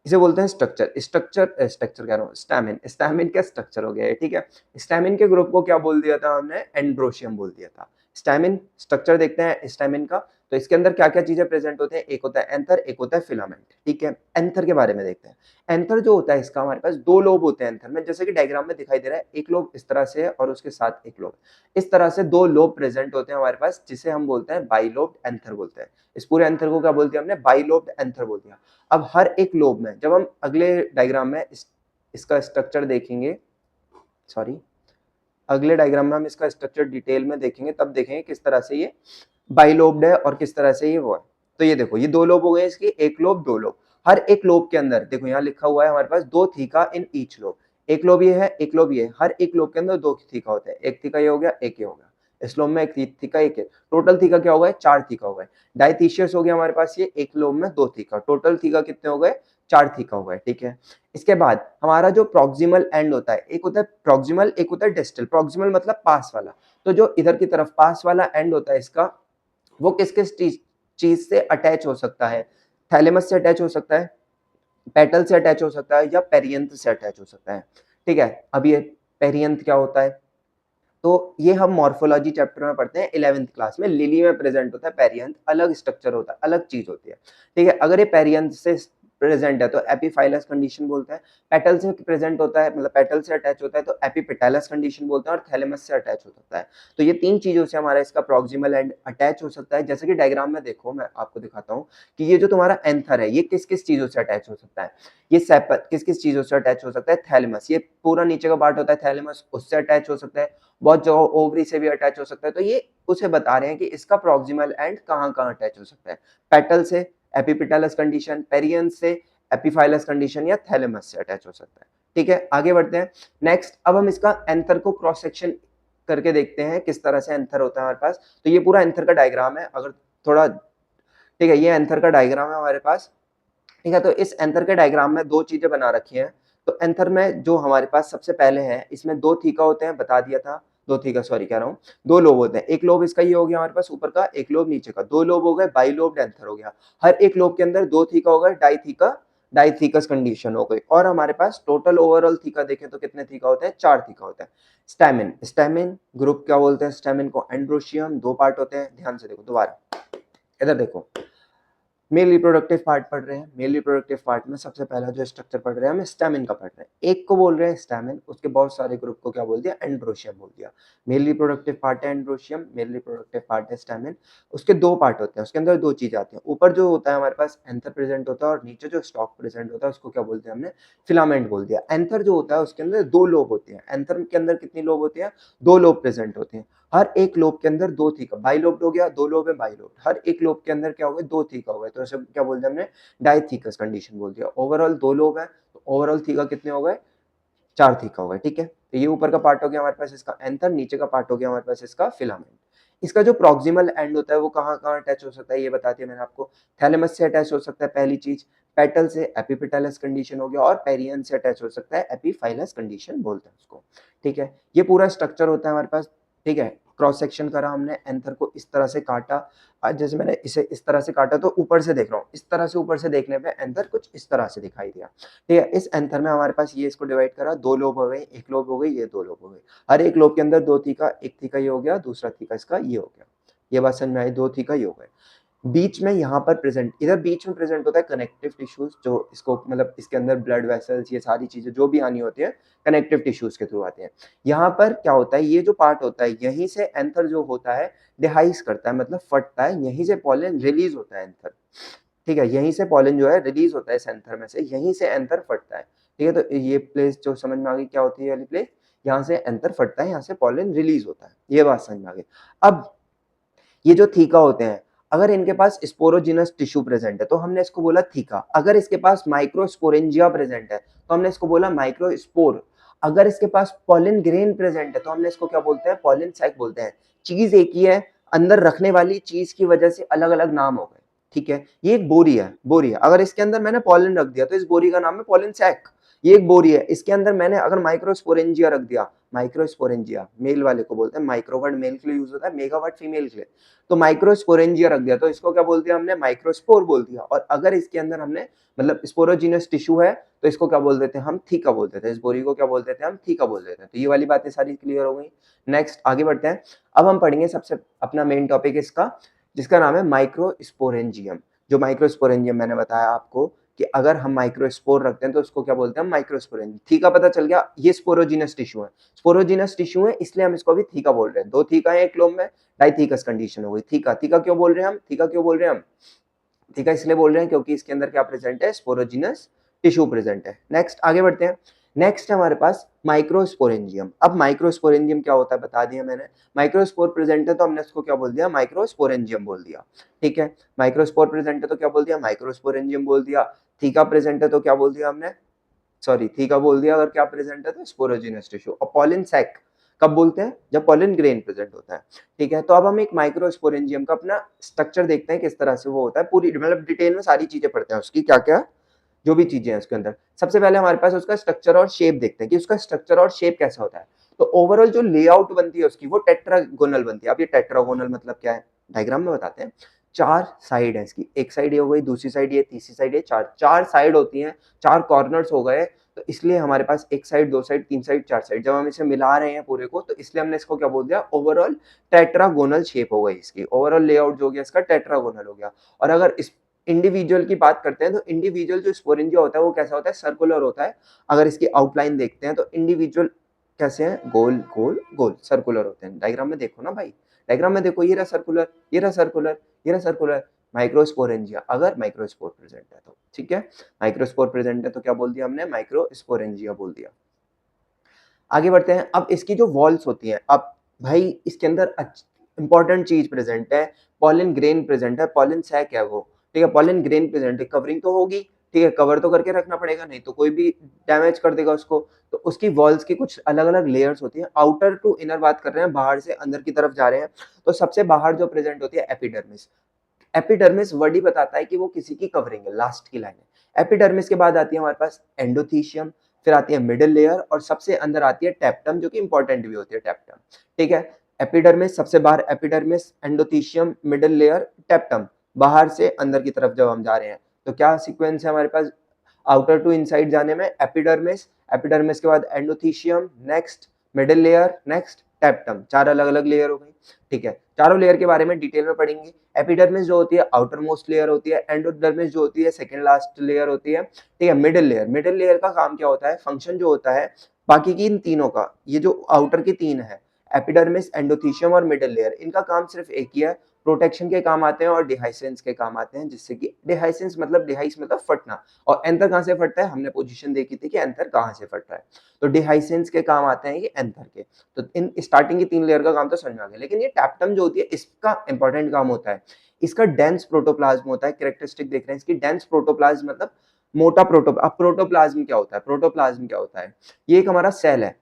इसे बोलते हैं स्ट्रक्चर। स्ट्रक्चर, स्ट्रक्चर कह रहा हूँ, स्टैमिन। स्टैमिन का स्ट्रक्चर हो गया है। ठीक है, स्टैमिन के ग्रुप को क्या बोल दिया था हमने, एंड्रोशियम बोल दिया था। स्टैमिन स्ट्रक्चर देखते हैं स्टैमिन का, तो इसके अंदर क्या क्या चीजें प्रेजेंट होते हैं, एक होता है एंथर, एक होता है फिलामेंट। ठीक है, एंथर के बारे में देखते हैं। एंथर जो होता है इसका, हमारे पास दो लोब होते हैं एंथर में, जैसे कि डायग्राम में दिखाई दे रहा है। एक लोब इस तरह से है और उसके साथ एक लोब, इस तरह से दो लोब प्रेजेंट होते हैं हमारे पास, जिसे हम बोलते हैं बाइलोब्ड एंथर बोलते हैं। इस पूरे एंथर को क्या बोल दिया हमने, बाइलोब्ड एंथर बोल दिया। अब हर एक लोब में, जब हम अगले डायग्राम में इसका स्ट्रक्चर देखेंगे, सॉरी, अगले डायग्राम में हम इसका स्ट्रक्चर डिटेल में देखेंगे, तब देखेंगे किस तरह से ये बाइलोब्ड है और किस तरह से ये वो है। तो ये देखो, ये दो लोब हो गए इसकी, एक लोब दो लोब। हर एक लोब के अंदर देखो, यहाँ लिखा हुआ है हमारे पास दो थीका इन ईच लोब। एक लोब ये है, एक लोब ये है, हर एक लोब के अंदर दो थीका होते हैं। एक थीका ये हो गया, एक ये हो गया। इस लोब में एक थीका, एक है, टोटल थीका क्या हो गए, चार थीका हो गए। डाइथीशियस हो गया हमारे पास ये, एक लोब में दो थीका, टोटल थीका कितने हो गए, चार थीका हो गए। ठीक है, इसके बाद हमारा जो प्रोक्सिमल एंड होता है, एक होता है प्रोक्सिमल, एक होता है डिस्टल। प्रोक्सिमल मतलब पास वाला, तो जो इधर की तरफ पास वाला एंड होता है इसका, वो किस किस चीज से अटैच हो सकता है, थैलेमस से अटैच हो सकता है, पेटल से अटैच हो सकता है, या पेरियंथ से अटैच हो सकता है। ठीक है, अब ये पेरियंथ क्या होता है, तो ये हम मॉर्फोलॉजी चैप्टर में पढ़ते हैं 11th क्लास में। लिली में प्रेजेंट होता है पेरियंथ, अलग स्ट्रक्चर होता है, अलग चीज होती है। ठीक है, अगर ये पेरियंथ से प्रेजेंट है तो एपीफाइलस कंडीशन बोलते हैं। पेटल से प्रेजेंट होता है, मतलब पेटल से अटैच होता है, तो एपीपेटालस कंडीशन बोलते हैं, और थैलेमस से अटैच हो सकता है। तो ये तीन चीजों से हमारा इसका प्रॉक्सिमल एंड अटैच हो सकता है। जैसे कि डायग्राम में देखो, मैं आपको दिखाता हूँ कि ये जो तुम्हारा एंथर है, ये किस किस चीजों से अटैच हो सकता है। ये सेपल किस किस चीजों से अटैच हो सकता है, थैलेमस, ये पूरा नीचे का पार्ट होता है थैलेमस, उससे अटैच हो सकता है। बहुत जगह ओवरी से भी अटैच हो सकता है। तो ये उसे बता रहे हैं कि इसका प्रॉक्सिमल एंड कहाँ कहाँ अटैच हो सकता है, पेटल से एपिपेटालस कंडीशन, पेरियंथ से एपिफाइलस कंडीशन, या थैलेमस से अटैच हो सकता है। ठीक है, आगे बढ़ते हैं। नेक्स्ट, अब हम इसका एंथर को क्रॉस सेक्शन करके देखते हैं किस तरह से एंथर होता है हमारे पास। तो ये पूरा एंथर का डायग्राम है, अगर थोड़ा ठीक है, ये एंथर का डायग्राम है हमारे पास। ठीक है, तो इस एंथर के डायग्राम में दो चीजें बना रखी हैं। तो एंथर में जो हमारे पास सबसे पहले है, इसमें दो थीका होते हैं, बता दिया था। दो थीका, सॉरी कह रहा हूँ, दो लोब होते हैं। एक लोब इसका ये हो गया हमारे पास ऊपर का, एक लोब नीचे का, दो लोब हो गए, बाइलोब्ड एंथर हो गया। हर एक लोब के अंदर दो थीका हो गए, डाइथीकस कंडीशन हो गई। और हमारे पास टोटल ओवरऑल थीका देखें तो कितने थीका होते हैं, चार थीका होते हैं। स्टैमिन, स्टैमिन ग्रुप क्या बोलते हैं, स्टैमिन को एंड्रोशियम, दो पार्ट होते हैं। ध्यान से देखो, दोबारा इधर देखो, मेल रिप्रोडक्टिव पार्ट पढ़ रहे हैं। मेल रिप्रोडक्टिव पार्ट में सबसे पहला जो स्ट्रक्चर पढ़ रहे हैं हम स्टैमिन का पढ़ रहे हैं। एक को बोल रहे हैं स्टैमिन, उसके बहुत सारे ग्रुप को क्या बोल दिया, एंड्रोशियम बोल दिया। मेल रिप्रोडक्टिव पार्ट है एंड्रोशियम, मेल रिप्रोडक्टिव पार्ट है स्टैमिन। उसके दो पार्ट होते हैं, उसके अंदर दो चीजें आती हैं। ऊपर जो होता है हमारे पास एंथर प्रेजेंट होता है, और नीचे जो स्टॉक प्रेजेंट होता है उसको क्या बोलते हैं हमने, फिलामेंट बोल दिया। एंथर जो होता है उसके अंदर दो लोब होते हैं। एंथर के अंदर कितनी लोब होती है, दो लोब प्रेजेंट होते हैं। हर एक लोब के अंदर दो थीका, बाइलोब्ड हो गया, दो लोब है बाइलोब्ड। हर एक लोब के अंदर क्या हो गया, दो थीका हो गए, तो ऐसे क्या बोलते हैं हमने, डाइथीकस कंडीशन बोल दिया। ओवरऑल दो लोब है, तो ओवरऑल थीका कितने हो गए, चार थीका हो गए। ठीक है, तो ये ऊपर का पार्ट हो गया हमारे पास इसका एंथर, नीचे का पार्ट हो गया हमारे पास इसका फिलामेंट। इसका जो प्रॉक्सिमल एंड होता है वो कहाँ कहाँ अटैच हो सकता है ये बता दिया मैंने आपको। थैलेमस से अटैच हो सकता है पहली चीज, पेटल से एपिपेटलस कंडीशन हो गया, और पेरियन से अटैच हो सकता है, एपीफाइलस कंडीशन बोलते हैं उसको। ठीक है, ये पूरा स्ट्रक्चर होता है हमारे पास। ठीक है, क्रॉस सेक्शन करा हमने, एंथर को इस तरह से काटा। आज जैसे मैंने इसे इस तरह से काटा तो ऊपर से देख रहा हूँ, इस तरह से ऊपर से देखने पे एंथर कुछ इस तरह से दिखाई दिया। ठीक है, इस एंथर में हमारे पास ये इसको डिवाइड करा, दो लोब हो गए, एक लोब हो गई, ये दो लोब हो गए। हर एक लोब के अंदर दो थीका, एक थीका ये हो गया, दूसरा थीका इसका ये हो गया। ये बात समझ में आई, दो थीका ये हो गए। बीच में यहाँ पर प्रेजेंट, इधर बीच में प्रेजेंट होता है कनेक्टिव टिश्यूज, जो इसको मतलब इसके अंदर ब्लड वेसल्स, ये सारी चीजें जो भी आनी होती है कनेक्टिव टिश्यूज के थ्रू आते हैं। यहाँ पर क्या होता है, ये जो पार्ट होता है यहीं से एंथर जो होता है डिहाइस करता है, मतलब फटता है, यहीं से पॉलन रिलीज होता है एंथर। ठीक है, यहीं से पॉलन जो है रिलीज होता है सेंटर में से, यहीं से एंथर फटता है। ठीक है, तो ये प्लेस जो समझ में आ गई क्या होती है वाली प्लेस, यहाँ से एंथर फटता है, यहाँ से पॉलन रिलीज होता है। ये बात समझ में आ गई। अब ये जो थीका होते हैं, अगर इनके पास स्पोरोजिनस टिश्यू प्रेजेंट है तो हमने इसको बोला थीका। अगर इसके पास माइक्रोस्पोरेंजिया प्रेजेंट है तो हमने इसको बोला माइक्रोस्पोर। अगर इसके पास पॉलन ग्रेन प्रेजेंट है तो हमने इसको क्या बोलते हैं, पॉलन सैक बोलते हैं। चीज एक ही है, अंदर रखने वाली चीज की वजह से अलग अलग नाम हो गए। ठीक है, ये एक बोरी है, बोरी है, अगर इसके अंदर मैंने पॉलन रख दिया तो इस बोरी का नाम है पॉलन सैक। ये एक बोरी है, इसके अंदर मैंने अगर माइक्रोस्पोरेंजिया रख दिया, माइक्रोस्पोरेंजिया मेल वाले को बोलते हैं, माइक्रोवर्ड मेल के लिए यूज होता है, मेगावर्ड फीमेल के लिए। तो माइक्रोस्पोरेंजिया रख दिया तो इसको क्या बोल दिया हमने, माइक्रोस्पोर बोल दिया। और अगर इसके अंदर हमने मतलब स्पोरोजिनस टिश्यू है तो इसको क्या बोल देते हैं हम, थीका बोल देते हैं। इस बोरी को क्या बोल देते हैं हम, थीका बोल देते हैं। तो ये वाली बातें सारी क्लियर हो गई। नेक्स्ट आगे बढ़ते हैं। अब हम पढ़ेंगे सबसे अपना मेन टॉपिक इसका, जिसका नाम है माइक्रोस्पोरेंजियम। जो माइक्रोस्पोरेंजियम मैंने बताया आपको कि अगर हम माइक्रोस्पोर रखते हैं तो उसको क्या बोलते हैं, माइक्रोस्पोरेंजियम। थीका पता चल गया, ये स्पोरोजिनस टिश्यू है, स्पोरोजिनस टिश्यू है, इसलिए हम इसको अभी थीका बोल रहे हैं। दो थीका है एक लोब में, डाइथीकस कंडीशन हो गई। थीका, थीका क्यों बोल रहे हैं हम, थीका क्यों बोल रहे हैं हम, थीका इसलिए बोल रहे हैं क्योंकि इसके अंदर क्या प्रेजेंट है, स्पोरोजिनस टिश्यू प्रेजेंट है। नेक्स्ट आगे बढ़ते हैं। नेक्स्ट है हमारे पास माइक्रोस्पोरेंजियम। अब माइक्रोस्पोरेंजियम क्या होता है बता दिया मैंने, माइक्रोस्पोर प्रेजेंट है तो हमने इसको क्या बोल दिया, माइक्रोस्पोरेंजियम बोल दिया। ठीक है, माइक्रोस्पोर प्रेजेंट है तो क्या बोल दिया, माइक्रोस्पोरेंजियम बोल दिया। थीका प्रेजेंट है तो क्या बोल दिया हमने, सॉरी थीका बोल दिया। अगर क्या प्रेजेंट है तो स्पोरोजिनस टिश्यू। और पॉलन सैक कब बोलते हैं, जब पॉलन ग्रेन प्रेजेंट होता है। ठीक है, तो अब हम एक माइक्रोस्पोरेंजियम का अपना स्ट्रक्चर देखते हैं किस तरह से वो होता है, पूरी मतलब डिटेल में सारी चीजें पढ़ते हैं उसकी, क्या क्या जो भी चीजें हैं उसके अंदर। सबसे पहले हमारे पास उसका स्ट्रक्चर और शेप देखते हैं कि उसका स्ट्रक्चर और शेप कैसा होता है। तो ओवरऑल जो लेआउट बनती है उसकी वो टेट्रागोनल बनती है। अब ये टेट्रागोनल मतलब क्या है, डायग्राम में बताते हैं। चार साइड है इसकी, एक साइड ये हो गई, दूसरी साइड ये, तीसरी साइड ये, चार चार साइड होती हैं, चार कॉर्नर्स हो गए। तो इसलिए हमारे पास एक साइड, दो साइड, तीन साइड, चार साइड, जब हम इसे मिला रहे हैं पूरे को तो इसलिए हमने इसको क्या बोल दिया, ओवरऑल टेट्रागोनल शेप हो गई इसकी। ओवरऑल लेआउट जो हो गया इसका टेट्रागोनल हो गया। और अगर इस इंडिविजुअल की बात करते हैं तो इंडिविजुअल जो स्पोरेंजिया होता है वो कैसा होता है, सर्कुलर होता है। अगर इसकी आउटलाइन देखते हैं तो इंडिविजुअल कैसे हैं, गोल गोल गोल सर्कुलर होते हैं। डायग्राम में देखो ना भाई, डायग्राम में देखो, ये रहा सर्कुलर, ये रहा सर्कुलर, ये रहा सर्कुलर। माइक्रोस्पोरेंजिया अगर माइक्रोस्पोर प्रेजेंट है तो, ठीक है, माइक्रोस्पोर प्रेजेंट है तो क्या बोल दिया हमने, माइक्रोस्पोरेंजिया बोल दिया। आगे बढ़ते हैं। अब इसकी जो वॉल्स होती हैं, अब भाई इसके अंदर इंपॉर्टेंट चीज प्रेजेंट है, पॉलन ग्रेन प्रेजेंट है, पॉलन सैक है वो। ठीक है, पॉलन ग्रेन प्रेजेंट है, कवरिंग तो होगी, ठीक है, कवर तो करके रखना पड़ेगा, नहीं तो कोई भी डैमेज कर देगा उसको। तो उसकी वॉल्स की कुछ अलग अलग लेयर्स होती हैं। आउटर टू इनर बात कर रहे हैं, बाहर से अंदर की तरफ जा रहे हैं। तो सबसे बाहर जो प्रेजेंट होती है एपिडर्मिस, एपिडर्मिस वर्ड ही बताता है कि वो किसी की कवरिंग है, लास्ट की लाइन है। एपिडर्मिस के बाद आती है हमारे पास एंडोथीशियम, फिर आती है मिडिल लेयर और सबसे अंदर आती है टेप्टम, जो कि इंपॉर्टेंट भी होती है टेप्टम। ठीक है, एपिडर्मिस सबसे बाहर, एपिडर्मिस, एंडोथीशियम, मिडिल लेयर, टेप्टम, बाहर से अंदर की तरफ जब हम जा रहे हैं तो क्या सीक्वेंस है हमारे पास आउटर टू इनसाइड जाने में? एपिडर्मिस, एपिडर्मिस के बाद endothecium, next middle layer, next टेप्टम, चार अलग अलग लेयर हो गई। ठीक है, चारों लेयर के बारे में डिटेल में पढ़ेंगे। एपिडर्मिस जो होती है आउटर मोस्ट लेयर होती है, एंडोडर्मिस जो होती है सेकंड लास्ट लेयर होती है। ठीक है, मिडिल लेयर, मिडिल लेयर का काम क्या होता है, फंक्शन जो होता है बाकी की इन तीनों का, ये जो आउटर की तीन है एपिडर्मिस, एंडोथीशियम और मिडिल लेयर, इनका काम सिर्फ एक ही है, प्रोटेक्शन के काम आते हैं और डिहाइसेंस के काम आते हैं, जिससे कि डिहाइसेंस मतलब डिहाइस मतलब फटना, और एंथर कहां से फटता है, हमने पोजीशन देखी थी कि एंथर कहां से फट रहा है, तो डिहाइसेंस के काम आते हैं ये एंथर के। तो इन स्टार्टिंग की तीन लेयर का काम तो समझ में आ गया, लेकिन ये टैप्टम जो होती है इसका इंपॉर्टेंट काम होता है, इसका डेंस प्रोटोप्लाज्म होता है। कैरेक्टरिस्टिक देख रहे हैं इसकी, डेंस प्रोटोप्लाज्म मतलब मोटा अब प्रोटोप्लाज्म क्या होता है, प्रोटोप्लाज्म क्या होता है, ये एक हमारा सेल है।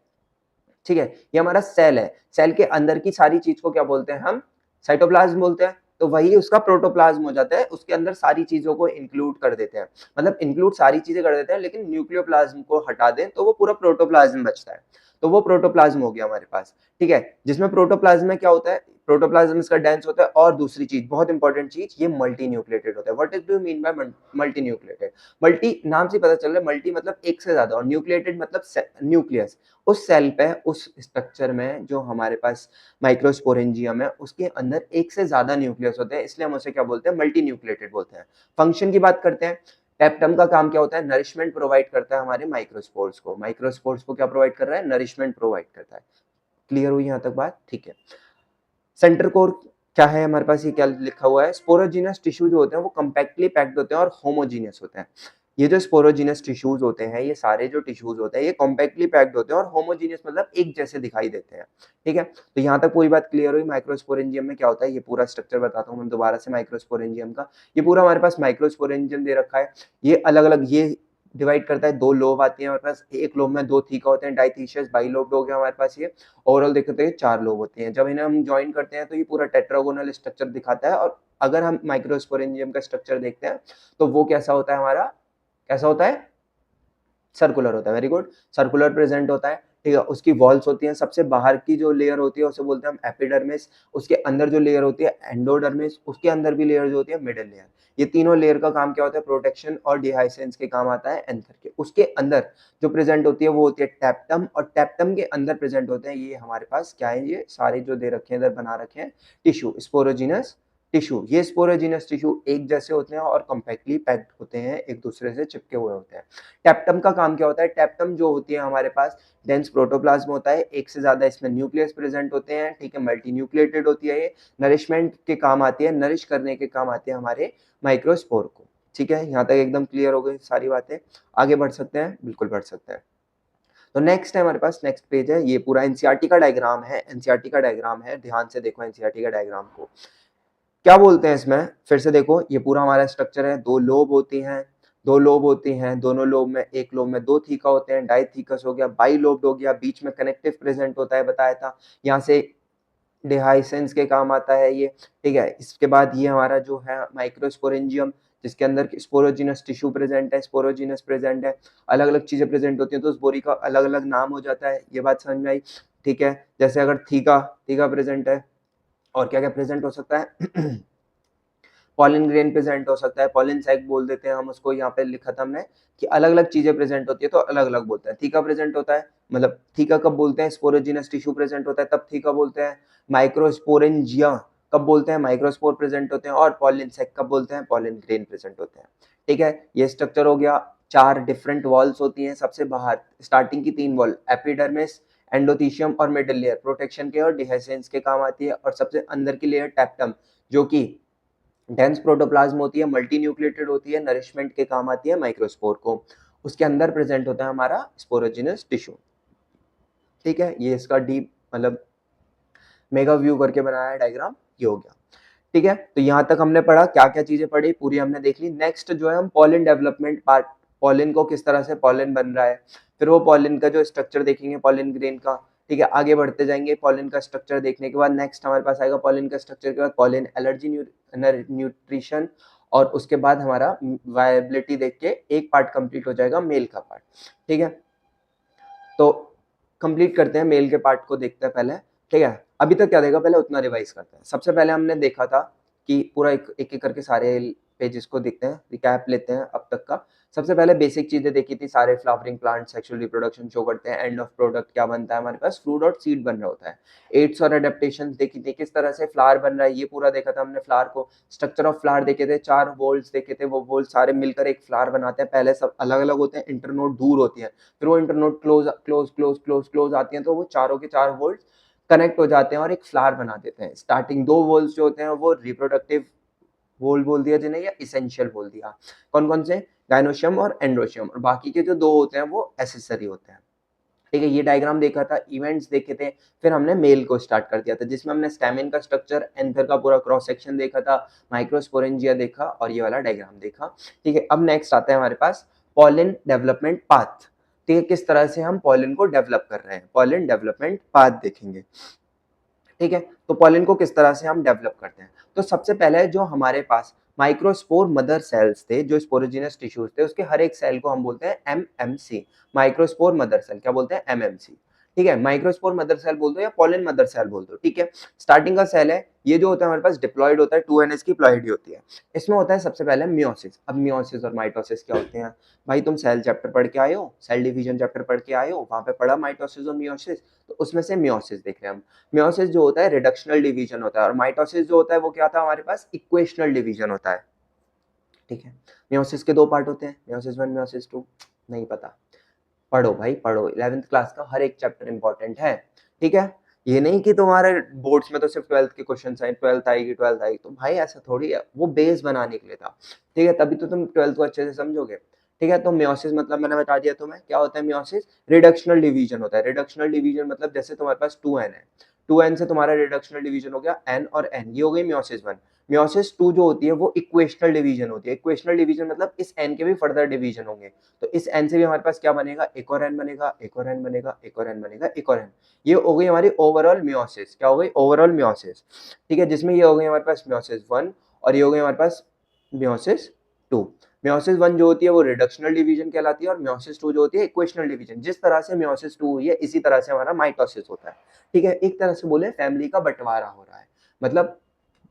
ठीक है, ये हमारा सेल है, सेल के अंदर की सारी चीज को क्या बोलते हैं हम, साइटोप्लाज्म बोलते हैं। तो वही उसका प्रोटोप्लाज्म हो जाता है, उसके अंदर सारी चीजों को इंक्लूड कर देते हैं, मतलब इंक्लूड सारी चीजें कर देते हैं, लेकिन न्यूक्लियोप्लाज्म को हटा दें तो वो पूरा प्रोटोप्लाज्म बचता है, तो वो प्रोटोप्लाज्म हो गया हमारे पास। ठीक है, जिसमें प्रोटोप्लाज्म में क्या होता है, प्रोटोप्लाज्म इसका डेंस होता है, और दूसरी चीज बहुत इंपॉर्टेंट चीज, ये मल्टी न्यूक्लिएटेड होता है। What is do mean by multi nucleated? Multi नाम से पता चल रहा है, मल्टी मतलब एक से ज्यादा, और न्यूक्लिएटेड मतलब न्यूक्लियस, उस सेल पे, उस स्ट्रक्चर में जो हमारे पास माइक्रोस्पोरेंजियम है उसके अंदर एक से ज्यादा न्यूक्लियस होते हैं, इसलिए हम उसे क्या बोलते हैं, मल्टी न्यूक्लिएटेड बोलते हैं। फंक्शन की बात करते हैं, टेप्टम का काम क्या होता है, नरिशमेंट प्रोवाइड करता है हमारे माइक्रोस्पोर्स को। माइक्रोस्पोर्स को क्या प्रोवाइड कर रहा है, नरिशमेंट प्रोवाइड करता है। क्लियर हुई यहां तक बात? ठीक है, सेंटर कोर क्या है हमारे पास, ये क्या लिखा हुआ है, स्पोरोजीनस टिश्यू जो होते हैं वो कंपैक्टली पैक्ड होते हैं और होमोजीनियस होते हैं। ये जो स्पोरोजीनस टिश्यूज होते हैं, ये सारे जो टिश्यूज होते हैं ये कॉम्पैक्टली पैक्ड होते हैं और होमोजीनियस मतलब एक जैसे दिखाई देते हैं। ठीक है, तो यहाँ तक पूरी बात क्लियर हुई। माइक्रोस्पोरेंजियम में क्या होता है, ये पूरा स्ट्रक्चर बताता हूँ मैं दोबारा से माइक्रोस्पोरेंजियम का। ये पूरा हमारे पास माइक्रोस्पोरेंजियम दे रखा है, ये अलग अलग ये डिवाइड करता है, दो लोब आती है हमारे पास, एक लोब में दो थीका होते हैं, डाइथीशियस बाइलोब्ड हो गया हमारे पास ये। ओवरऑल देखते तो ये चार लोब होते हैं, जब इन्हें हम ज्वाइन करते हैं तो ये पूरा टेट्रागोनल स्ट्रक्चर दिखाता है। और अगर हम माइक्रोस्पोरेंजियम का स्ट्रक्चर देखते हैं तो वो कैसा होता है हमारा, कैसा होता है, सर्कुलर होता है। वेरी गुड, सर्कुलर प्रेजेंट होता है। ठीक है, उसकी वॉल्स होती हैं, सबसे बाहर की जो लेयर होती है उसे बोलते हैं हम एपिडर्मिस, उसके अंदर जो लेयर होती है एंडोडर्मिस, उसके अंदर भी लेयर जो होती है मिडिल लेयर। ये तीनों लेयर का काम क्या होता है, प्रोटेक्शन और डिहाइसेंस के काम आता है एंथर के। उसके अंदर जो प्रेजेंट होती है वो होती है टैप्टम, और टैप्टम के अंदर प्रेजेंट होते हैं ये हमारे पास क्या है, ये सारे जो दे रखे हैं इधर बना रखे हैं टिश्यू, स्पोरोजिनस टिश्यू। ये स्पोरोजिनस टिश्यू एक जैसे होते हैं और कॉम्पैक्टली पैक्ड होते हैं, एक दूसरे से चिपके हुए होते हैं। टैप्टम का काम क्या होता है, टैप्टम जो होती है हमारे पास डेंस प्रोटोप्लाज्म होता है, एक से ज्यादा इसमें न्यूक्लियस प्रेजेंट होते हैं। ठीक है, मल्टी न्यूक्लिएटेड होती है, ये नरिशमेंट के काम आती है, नरिश करने के काम आती है हमारे माइक्रोस्पोर को। ठीक है, यहाँ तक एकदम क्लियर हो गई सारी बातें, आगे बढ़ सकते हैं, बिल्कुल बढ़ सकते हैं। तो नेक्स्ट है हमारे पास, नेक्स्ट पेज है, ये पूरा एनसीईआरटी का डायग्राम है, एनसीईआरटी का डायग्राम है, ध्यान से देखो एनसीईआरटी का डायग्राम को। क्या बोलते हैं इसमें, फिर से देखो, ये पूरा हमारा स्ट्रक्चर है, दो लोब होती हैं, दो लोब होती हैं, दोनों लोब में, एक लोब में दो थीका होते हैं, डाइथीकस हो गया, बाई लोब्ड हो गया, बीच में कनेक्टिव प्रेजेंट होता है, बताया था। यहाँ से डिहाइसेंस के काम आता है ये। ठीक है, इसके बाद ये हमारा जो है माइक्रोस्पोरेंजियम, जिसके अंदर स्पोरोजिनस टिश्यू प्रेजेंट है, स्पोरोजिनस प्रेजेंट है, अलग अलग चीजें प्रेजेंट होती हैं तो उस बोरी का अलग अलग नाम हो जाता है, ये बात समझ में आई? ठीक है, जैसे अगर थीका, थीका प्रेजेंट है, और क्या क्या प्रेजेंट हो सकता है पॉलिन ग्रेन प्रेजेंट हो सकता है, पॉलिन सैक बोल देते हैं हम उसको, यहाँ पे लिखा था हमने कि अलग अलग चीजें प्रेजेंट होती है तो अलग अलग बोलते हैं। थीका प्रेजेंट होता है, मतलब थीका कब बोलते हैं, स्पोरोजिनस टिश्यू प्रेजेंट होता है तब थीका बोलते हैं। माइक्रोस्पोरेंजिया कब बोलते हैं, माइक्रोस्पोर प्रेजेंट होते हैं। और पॉलिन सैक कब बोलते हैं, पॉलिन ग्रेन प्रेजेंट होते हैं। ठीक है, ये स्ट्रक्चर हो गया। चार डिफरेंट वॉल्स होती हैं, सबसे बाहर स्टार्टिंग की तीन वॉल एपिडर्मिस, एंडोथीशियम और मिडिल लेयर प्रोटेक्शन के और डिहाइसेंस के काम आती है, और सबसे अंदर की लेयर टैप्टम जो कि डेंस प्रोटोप्लाज्म होती है, मल्टी न्यूक्लिएटेड होती है, नरिशमेंट के काम आती है माइक्रोस्पोर को। उसके अंदर प्रेजेंट होता है हमारा स्पोरोजिनस टिश्यू। ठीक है, ये इसका डीप मतलब मेगा व्यू करके बनाया है डायग्राम, ये हो गया। ठीक है, तो यहाँ तक हमने पढ़ा, क्या क्या चीजें पढ़ी पूरी हमने देख ली। नेक्स्ट जो है हम पॉलिन डेवलपमेंट पार्ट, पॉलिन को किस तरह से पॉलिन बन रहा है, फिर वो पॉलिन का जो स्ट्रक्चर देखेंगे पॉलिन ग्रेन का। ठीक है, आगे बढ़ते जाएंगे पॉलन का स्ट्रक्चर देखने के बाद नेक्स्ट हमारे पास आएगा पॉलन का स्ट्रक्चर के बाद पॉलन एलर्जी न्यूट्रिशन, और उसके बाद हमारा वायबिलिटी देख के एक पार्ट कंप्लीट हो जाएगा मेल का पार्ट। ठीक है, तो कंप्लीट करते हैं मेल के पार्ट को, देखते हैं पहले। ठीक है, अभी तक क्या देखा पहले उतना रिवाइज करते हैं। सबसे पहले हमने देखा था कि पूरा एक एक करके सारे पेजेस को देखते हैं, रिकैप लेते हैं अब तक का। सबसे पहले बेसिक चीजें देखी थी, सारे flowering plant sexual reproduction show करते हैं, एंड ऑफ प्रोडक्ट क्या बनता है हमारे पास, फ्रूट और सीड बन रहा होता है। एड्स और एडेप्टेशन देखी थी, किस तरह से फ्लावर बन रहा है ये पूरा देखा था हमने। फ्लावर को स्ट्रक्चर ऑफ फ्लावर देखे थे, 4 वोल्स देखे थे, वो वोल्स सारे मिलकर एक फ्लावर बनाते हैं। पहले सब अलग अलग होते हैं, इंटरनोड दूर होती है, फिर वो internode close close close close close आती हैं, तो वो चारों के 4 वोल्ट कनेक्ट हो जाते हैं और एक फ्लावर बना देते हैं। स्टार्टिंग 2 वोल्स जो होते हैं वो रिप्रोडक्टिव वोल बोल दिया जिन्हें, या इसेंशियल बोल दिया। कौन कौन से, गाइनोशियम और एंड्रोशियम, और बाकी के जो 2 होते हैं वो एसेसरी होते हैं। ठीक है, ये डायग्राम देखा था, इवेंट्स देखे थे, फिर हमने मेल को स्टार्ट कर दिया था जिसमें हमने स्टैमिन का स्ट्रक्चर, एंथर का पूरा क्रॉस सेक्शन देखा था, माइक्रोस्पोरेंजिया देखा और ये वाला डायग्राम देखा। ठीक है, अब नेक्स्ट आता है हमारे पास पॉलन डेवलपमेंट पाथ। ठीक है, किस तरह से हम पॉलन को डेवलप कर रहे हैं, पॉलन डेवलपमेंट पाथ देखेंगे। ठीक है, तो पॉलन को किस तरह से हम डेवलप करते हैं। तो सबसे पहले जो हमारे पास माइक्रोस्पोर मदर सेल्स थे, जो स्पोरोजिनस टिश्यूज थे, उसके हर एक सेल को हम बोलते हैं एमएमसी, माइक्रोस्पोर मदर सेल। क्या बोलते हैं, एमएमसी। ठीक है, माइक्रोस्पोर मदर सेल बोल दो या पॉलन मदर सेल बोल दो। ठीक है, स्टार्टिंग का सेल है ये जो होता है हमारे पास डिप्लॉयड होता है, 2NH की प्लॉयडी होती है। इसमें होता है सबसे पहले मियोसिस। अब मियोसिस और माइटोसिस क्या होते हैं भाई, तुम सेल चैप्टर पढ़ के आए हो, सेल डिवीजन चैप्टर पढ़ के आए हो, वहां पे पढ़ा माइटोसिस और मियोसिस, तो उसमें से मियोसिस देख रहे हैं हम। मियोसिस जो होता है रिडक्शनल डिवीजन होता है, और माइटोसिस जो होता है वो क्या था हमारे पास, इक्वेशनल डिवीजन होता है। ठीक है, मियोसिस के 2 पार्ट होते हैं, मियोसिस 1 मियोसिस 2। नहीं पता, पढ़ो भाई पढ़ो, 11th क्लास का हर एक चैप्टर इंपॉर्टेंट है। ठीक है, ये नहीं कि तुम्हारे बोर्ड्स में तो सिर्फ 12th के क्वेश्चन आए, 12th आएगी 12th आएगी, तो भाई ऐसा थोड़ी है, वो बेस बनाने के लिए था। ठीक है, तभी तो तुम 12th को अच्छे से समझोगे। ठीक है, तो मियोसिस मतलब मैंने बता दिया तुम्हें क्या होता है। मियोसिस रिडक्शनल डिवीजन होता है। रिडक्शनल डिवीजन मतलब जैसे तुम्हारे पास 2n है, 2n से तुम्हारा रिडक्शनल डिवीजन हो गया n और n, ये हो गई मियोसिस 1। मियोसिस 2 जो होती है वो इक्वेशनल डिवीजन होती है। इक्वेशनल डिवीजन मतलब इस n के भी फर्दर डिवीजन होंगे, तो इस n से भी हमारे पास क्या बनेगा, एक और n बनेगा, एक और n बनेगा, एक और n बनेगा, एक और n। ये हो गई हमारी ओवरऑल मियोसिस। क्या हो गई, ओवरऑल मियोसिस। ठीक है, जिसमें ये हो गई हमारे पास मियोसिस 1 और ये हो गई हमारे पास मियोसिस 2। मियोसिस 1 जो होती है वो रिडक्शनल डिवीजन कहलाती है, और मियोसिस 2 जो होती है इक्वेशनल डिवीजन। जिस तरह से मियोसिस 2 हुई है इसी तरह से हमारा माइटोसिस होता है। ठीक है, एक तरह से बोले फैमिली का बंटवारा हो रहा है, मतलब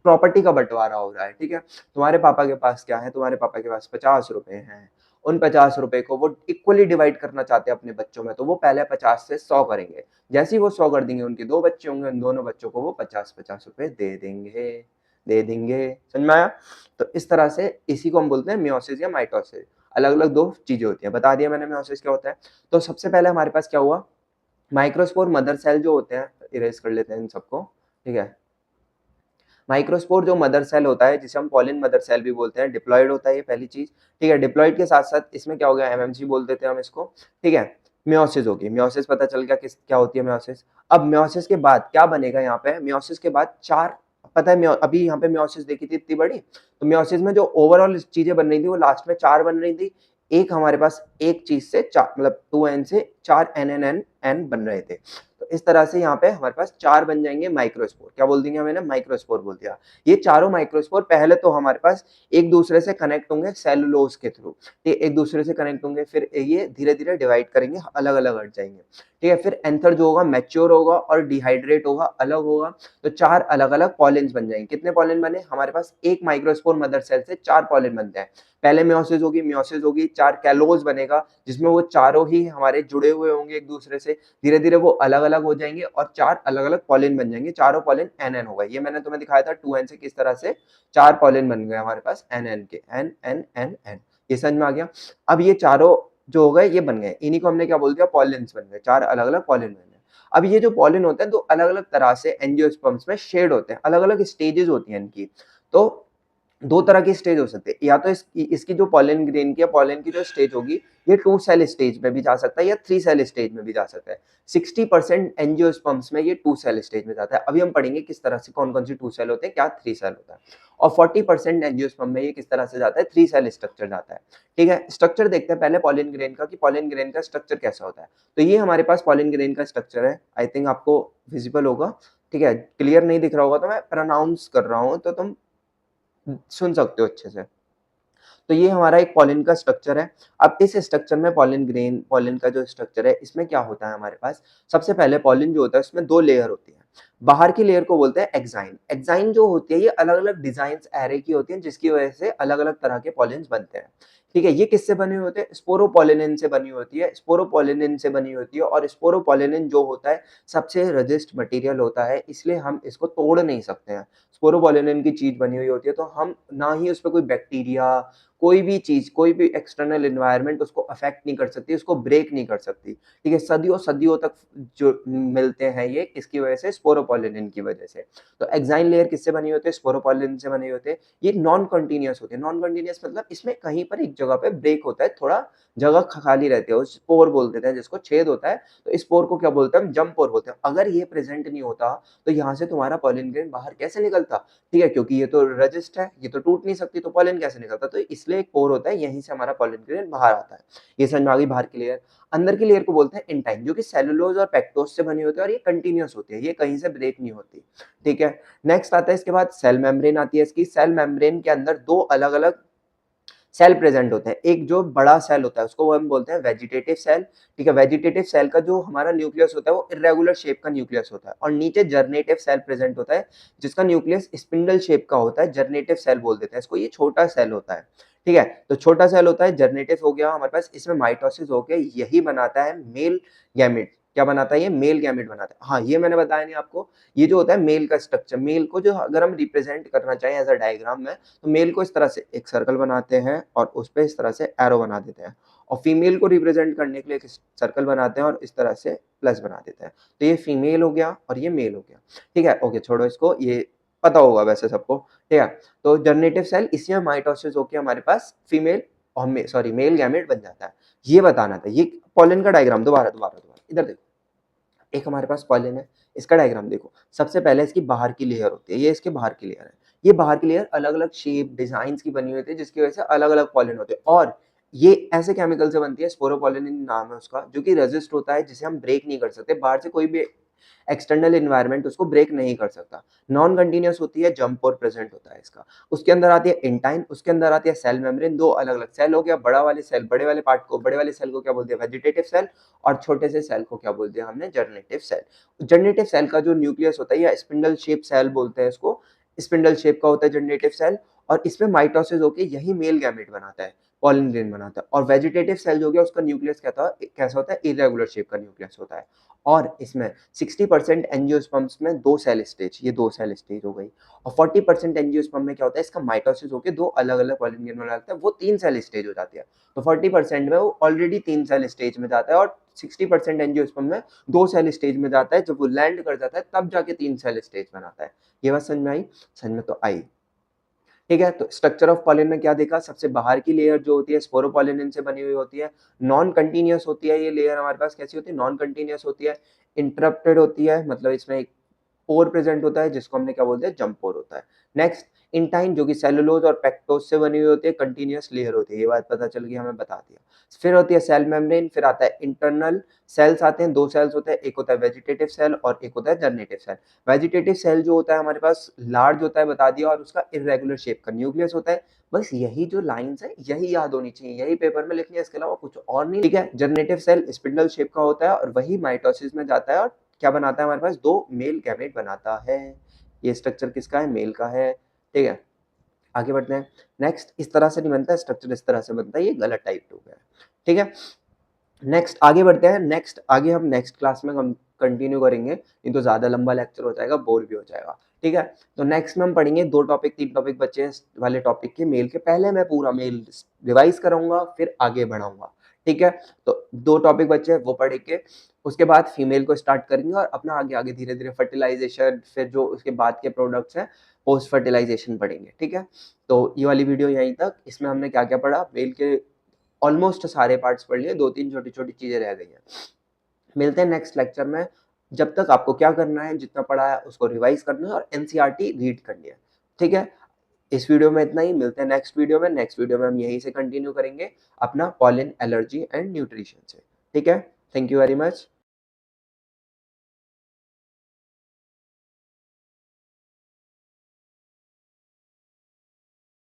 प्रॉपर्टी का बंटवारा हो रहा है। ठीक है, तुम्हारे पापा के पास क्या है, तुम्हारे पापा के पास 50 रुपए हैं, उन 50 रुपए को वो इक्वली डिवाइड करना चाहते हैं अपने बच्चों में, तो वो पहले 50 से 100 करेंगे। जैसे ही वो 100 कर देंगे, उनके 2 बच्चे होंगे, उन दोनों बच्चों को वो 50-50 रुपए दे देंगे। समझ में आया। तो इस तरह से इसी को हम बोलते हैं मियोसिस या माइटोसिस। अलग अलग 2 चीजें होती हैं, बता दिया मैंने मियोसिस क्या होता है। तो सबसे पहले हमारे पास क्या हुआ, माइक्रोस्पोर मदर सेल जो होते हैं, इरेज कर लेते हैं इन सबको। ठीक है, माइक्रोस्पोर जो मदर सेल होता है, जिसे हम पॉलिन मदर सेल भी बोलते हैं, डिप्लॉयड होता है ये पहली चीज। ठीक है, डिप्लॉयड के साथ साथ इसमें क्या हो गया, एमएमसी बोल देते हैं हम इसको। ठीक है, मियोसिस होगी, मियोसिस पता चल गया किस क्या होती है मियोसिस। अब मियोसिस के बाद क्या बनेगा यहाँ पे, मियोसिस के बाद 4, पता है अभी यहाँ पे मियोसिस देखी थी इतनी बड़ी, तो मियोसिस में जो ओवरऑल चीजें बन रही थी वो लास्ट में 4 बन रही थी। एक हमारे पास एक चीज से 4, मतलब 2n से 4 n बन रहे थे। तो इस तरह से यहाँ पे हमारे पास 4 बन जाएंगे माइक्रोस्पोर। क्या बोल देंगे हमें, माइक्रोस्पोर बोल दिया। ये चारों माइक्रोस्पोर पहले तो हमारे पास एक दूसरे से कनेक्ट होंगे सेलुलोज के थ्रू, ठीक, एक दूसरे से कनेक्ट होंगे, फिर ये धीरे धीरे डिवाइड करेंगे, अलग अलग हट जाएंगे। ठीक है, फिर एंथर जो होगा मैच्योर होगा और डिहाइड्रेट होगा, अलग होगा, तो 4 अलग अलग पॉलिन्स बन जाएंगे। कितने पॉलिन बने हमारे पास, एक माइक्रोस्पोर मदर सेल से 4 पॉलिन बनते हैं। पहले मियोसिस होगी 4 कैलोज बनेगा, जिसमें वो चारों ही हमारे जुड़े हुए होंगे एक दूसरे से। धीरे धीरे वो अलग अलग हो जाएंगे और 4 अलग अलग पॉलिन बन जाएंगे, चारों पॉलिन एन होगा। ये मैंने तुम्हें दिखाया था 2n से किस तरह से 4 पॉलिन बन गए हमारे पास एन के, एन। ये समझ में आ गया। अब ये चारों जो हो गए ये बन गए, इन्हीं को हमने क्या बोल दिया, पॉलिन्स बन गए, 4 अलग अलग पॉलिन बन गए। अब ये जो पॉलिन होते हैं तो अलग अलग तरह से एंजियोस्पर्म्स में शेड होते हैं, अलग अलग स्टेजेस होती हैं इनकी। तो दो तरह की स्टेज हो सकती है, या तो इसकी जो पॉलन ग्रेन की पॉलन की जो स्टेज होगी ये 2 सेल स्टेज में भी जा सकता है या 3 सेल स्टेज में भी जा सकता है। 60% एंजियोस्पर्म्स में ये 2 सेल स्टेज में जाता है। अभी हम पढ़ेंगे किस तरह से कौन-कौन सी 2 सेल होते हैं, क्या 3 सेल होता है। और 40% एंजियोस्पर्म में ये किस तरह से जाता है, 3 सेल स्ट्रक्चर जाता है। ठीक है, स्ट्रक्चर देखते हैं पहले पॉलन ग्रेन का कि पॉलन ग्रेन का स्ट्रक्चर कैसा होता है। तो ये हमारे पास पॉलन ग्रेन का स्ट्रक्चर है। आई थिंक आपको विजिबल होगा। ठीक है, क्लियर नहीं दिख रहा होगा तो मैं प्रोनाउंस कर रहा हूँ तो तुम सुन सकते हो अच्छे से। तो ये हमारा एक पॉलिन का स्ट्रक्चर है। अब इस स्ट्रक्चर में पॉलिन ग्रेन, पॉलिन का जो स्ट्रक्चर है इसमें क्या होता है हमारे पास, सबसे पहले पॉलिन जो होता है उसमें 2 लेयर होती है। बाहर की लेयर को बोलते हैं एक्साइन। एक्साइन जो होती है ये अलग-अलग डिजाइन्स एरे की होती हैं जिसकी वजह से अलग-अलग तरह के पॉलिन्स बनते हैं। ठीक है, ये किससे बने हुए होते हैं, स्पोरोपोलिनिन से बनी होती है। स्पोरोपोलिनिन से बनी होती है और स्पोरोपोलिनिन जो होता है सबसे रजिस्ट मटेरियल होता है, इसलिए हम इसको तोड़ नहीं सकते हैं। स्पोरोपोलिनिन की चीज बनी हुई होती है तो हम ना ही उस पे कोई बैक्टीरिया, कोई भी चीज, कोई भी एक्सटर्नल एनवायरनमेंट उसको अफेक्ट नहीं कर सकती, उसको ब्रेक नहीं कर सकती। ठीक है, सदियों सदियों तक जो मिलते हैं ये किसकी वजह से, स्पोरोपोलिनिन की वजह से। तो एक्साइन लेयर किससे बनी होती है, स्पोरोपोलिनिन से बनी होती है। ये नॉन कंटिन्यूअस होती है। नॉन कंटिन्यूअस मतलब इसमें कहीं पर एक जगह पे ब्रेक होता है, थोड़ा जगह खाली रहती है, उस स्पोर बोल देते हैं जिसको, छेद होता है। तो इस स्पोर को क्या बोलते हैं हम, जम पोर बोलते हैं। अगर ये प्रेजेंट नहीं होता तो यहाँ से तुम्हारा पॉलिन ग्रेन बाहर कैसे निकलता। ठीक है, क्योंकि ये तो रजिस्ट है, ये तो टूट नहीं सकती, तो पॉलन कैसे निकलता, तो इसलिए एक पोर होता है, यहीं से हमारा पॉलन ग्रेन बाहर आता है। ये समझ में आ गई बाहर की लेयर। अंदर की लेयर को बोलते हैं इंटाइन, जो कि सेलुलोज और पेक्टोज से बनी होती है और ये कंटिन्यूअस होती है, ये कहीं से ब्रेक नहीं होती। ठीक है, नेक्स्ट आता है इसके बाद सेल मेम्ब्रेन आती है। इसकी सेल मेम्ब्रेन के अंदर दो अलग अलग सेल प्रेजेंट होते हैं। एक जो बड़ा सेल होता है उसको हम बोलते हैं वेजिटेटिव सेल। ठीक है, वेजिटेटिव सेल का जो हमारा न्यूक्लियस होता है वो इरेगुलर शेप का न्यूक्लियस होता है, और नीचे जर्नेटिव सेल प्रेजेंट होता है जिसका न्यूक्लियस स्पिंडल शेप का होता है, जर्नेटिव सेल बोल देते हैं इसको, ये छोटा सेल होता है। ठीक है, तो छोटा सेल होता है, जर्नेटिव हो गया हमारे पास, इसमें माइटोसिस हो गया, यही बनाता है मेल गैमेट। क्या बनाता है ये, मेल गैमेट बनाता है। हाँ, ये मैंने बताया नहीं आपको, ये जो होता है मेल का स्ट्रक्चर, मेल को जो अगर हम रिप्रेजेंट करना चाहें एज अ डायग्राम में, तो मेल को इस तरह से एक सर्कल बनाते हैं और उस पे इस तरह से एरो बना देते हैं, और फीमेल को रिप्रेजेंट करने के लिए एक सर्कल बनाते हैं और इस तरह से प्लस बना देते हैं। तो ये फीमेल हो गया और ये मेल हो गया। ठीक है, ओके, छोड़ो इसको, ये पता होगा वैसे सबको। ठीक है, तो जर्नेटिव सेल, इसी में माइटोसिस होकर हमारे पास फीमेल और सॉरी मेल गैमेट बन जाता है। ये बताना था। ये पॉलन का डायग्राम, दोबारा दोबारा दोबारा इधर देखो, एक हमारे पास पॉलन है, इसका डायग्राम देखो। सबसे पहले इसकी बाहर की लेयर होती है, ये इसके बाहर की लेयर है। ये बाहर की लेयर अलग अलग शेप डिजाइन की बनी हुई होती है जिसकी वजह से अलग अलग पॉलन होते हैं, और ये ऐसे केमिकल से बनती है, स्पोरोपोलिनिन नाम है उसका, जो कि रेजिस्ट होता है, जिसे हम ब्रेक नहीं कर सकते, बाहर से कोई भी एक्सटर्नल एनवायरनमेंट उसको ब्रेक नहीं कर सकता। नॉन कंटिन्यूअस होती है, जंप और प्रेजेंट होता है इसका। उसके अंदर आती है इंटाइन, उसके अंदर आती है सेल मेम्ब्रेन। दो अलग अलग सेल हो गया, बड़ा वाले सेल, बड़े वाले पार्ट को, बड़े वाले सेल को क्या बोलते हैं, वेजिटेटिव सेल, और छोटे से सेल को क्या बोलते हैं हमने, जर्नेटिव सेल। जर्नेटिव सेल का जो न्यूक्लियस होता है या स्पिंडल शेप सेल बोलते हैं इसको, स्पिंडल शेप का होता है जर्नेटिव सेल, और इसमें माइटोसिस होकर यही मेल गैमेट बनाता है, पॉलन ग्रेन बनाता है। और वेजिटेटिव सेल जो गया उसका न्यूक्लियस कैसा होता है, इरेगुलर शेप का न्यूक्लियस होता है। और इसमें 60% एंजियोस्पर्म्स में 2 सेल स्टेज, ये 2 सेल स्टेज हो गई। और 40% एंजियोस्पर्म में क्या होता है, इसका माइटोसिस होकर दो अलग अलग पॉलन ग्रेन बना लगता है, वो 3 सेल स्टेज हो जाती है। तो 40% में वो ऑलरेडी 3 सेल स्टेज में जाता है, और 60% एंजियोस्पर्म में 2 सेल स्टेज में जाता है। जब वो लैंड कर जाता है तब जाके 3 सेल स्टेज बनाता है। ये बात समझ में आई, समझ में तो आई। ठीक है, तो स्ट्रक्चर ऑफ पॉलन में क्या देखा, सबसे बाहर की लेयर जो होती है स्पोरोपोलिनिन से बनी हुई होती है, नॉन कंटिन्यूअस होती है। ये लेयर हमारे पास कैसी होती है, नॉन कंटिन्यूअस होती है, इंटरप्टेड होती है, मतलब इसमें एक पोर प्रेजेंट होता है जिसको हमने क्या बोलते हैं, जंप पोर होता है। नेक्स्ट इंटाइन, जो कि सेलुलोज और पेक्टोज से बनी हुई होती है, कंटिन्यूअस लेयर होती है, ये बात पता चल गई, हमें बता दिया। फिर होती है सेल मेम्ब्रेन, फिर आता है इंटरनल सेल्स आते हैं, 2 सेल्स होते हैं, एक होता है वेजिटेटिव सेल और एक होता है जर्नेटिव सेल। वेजिटेटिव सेल जो होता है हमारे पास लार्ज होता है, बता दिया, और उसका इरेगुलर शेप का न्यूक्लियस होता है। बस यही जो लाइंस है यही याद होनी चाहिए, यही पेपर में लिखनी है, इसके अलावा कुछ और नहीं। ठीक है, जर्नेटिव सेल स्पिंडल शेप का होता है और वही माइटोसिस में जाता है और क्या बनाता है हमारे पास, 2 मेल गैमेट बनाता है। ये स्ट्रक्चर किसका है, मेल का है। ठीक है, आगे बढ़ते हैं। नेक्स्ट, इस तरह से नहीं बनता स्ट्रक्चर, इस तरह से बनता है, ये गलत टाइप 2 का है। ठीक है, नेक्स्ट आगे बढ़ते हैं। नेक्स्ट आगे हम नेक्स्ट क्लास में हम कंटिन्यू करेंगे, नहीं तो ज्यादा लंबा लेक्चर हो जाएगा, बोर भी हो जाएगा। ठीक है, तो नेक्स्ट में हम पढ़ेंगे 2 टॉपिक 3 टॉपिक बच्चे वाले टॉपिक के, मेल के। पहले मैं पूरा मेल रिवाइज कराऊंगा फिर आगे बढ़ाऊंगा। ठीक है। तो 2 टॉपिक बचे हैं, वो पढ़ेंगे। उसके बाद फीमेल को स्टार्ट करेंगे और अपना आगे-आगे धीरे-धीरे फर्टिलाइज़ेशन, फिर जो उसके बाद के प्रोडक्ट्स हैं, पोस्ट फर्टिलाइज़ेशन पढ़ेंगे, ठीक है। तो ये वाली वीडियो यहीं तक। इसमें हमने क्या-क्या पढ़ा, मेल के ऑलमोस्ट सारे पार्ट्स पढ़ लिए, 2-3 छोटी-छोटी चीज़ें रह गई हैं। मिलते हैं नेक्स्ट लेक्चर में। जब तक आपको क्या करना है, जितना पढ़ा है उसको रिवाइज़ करना है और एनसीईआरटी रीड करनी है, ठीक है। इस वीडियो में इतना ही, मिलते हैं नेक्स्ट वीडियो में। नेक्स्ट वीडियो में हम यहीं से कंटिन्यू करेंगे अपना पॉलन एलर्जी एंड न्यूट्रिशन से, ठीक है। Thank you very much.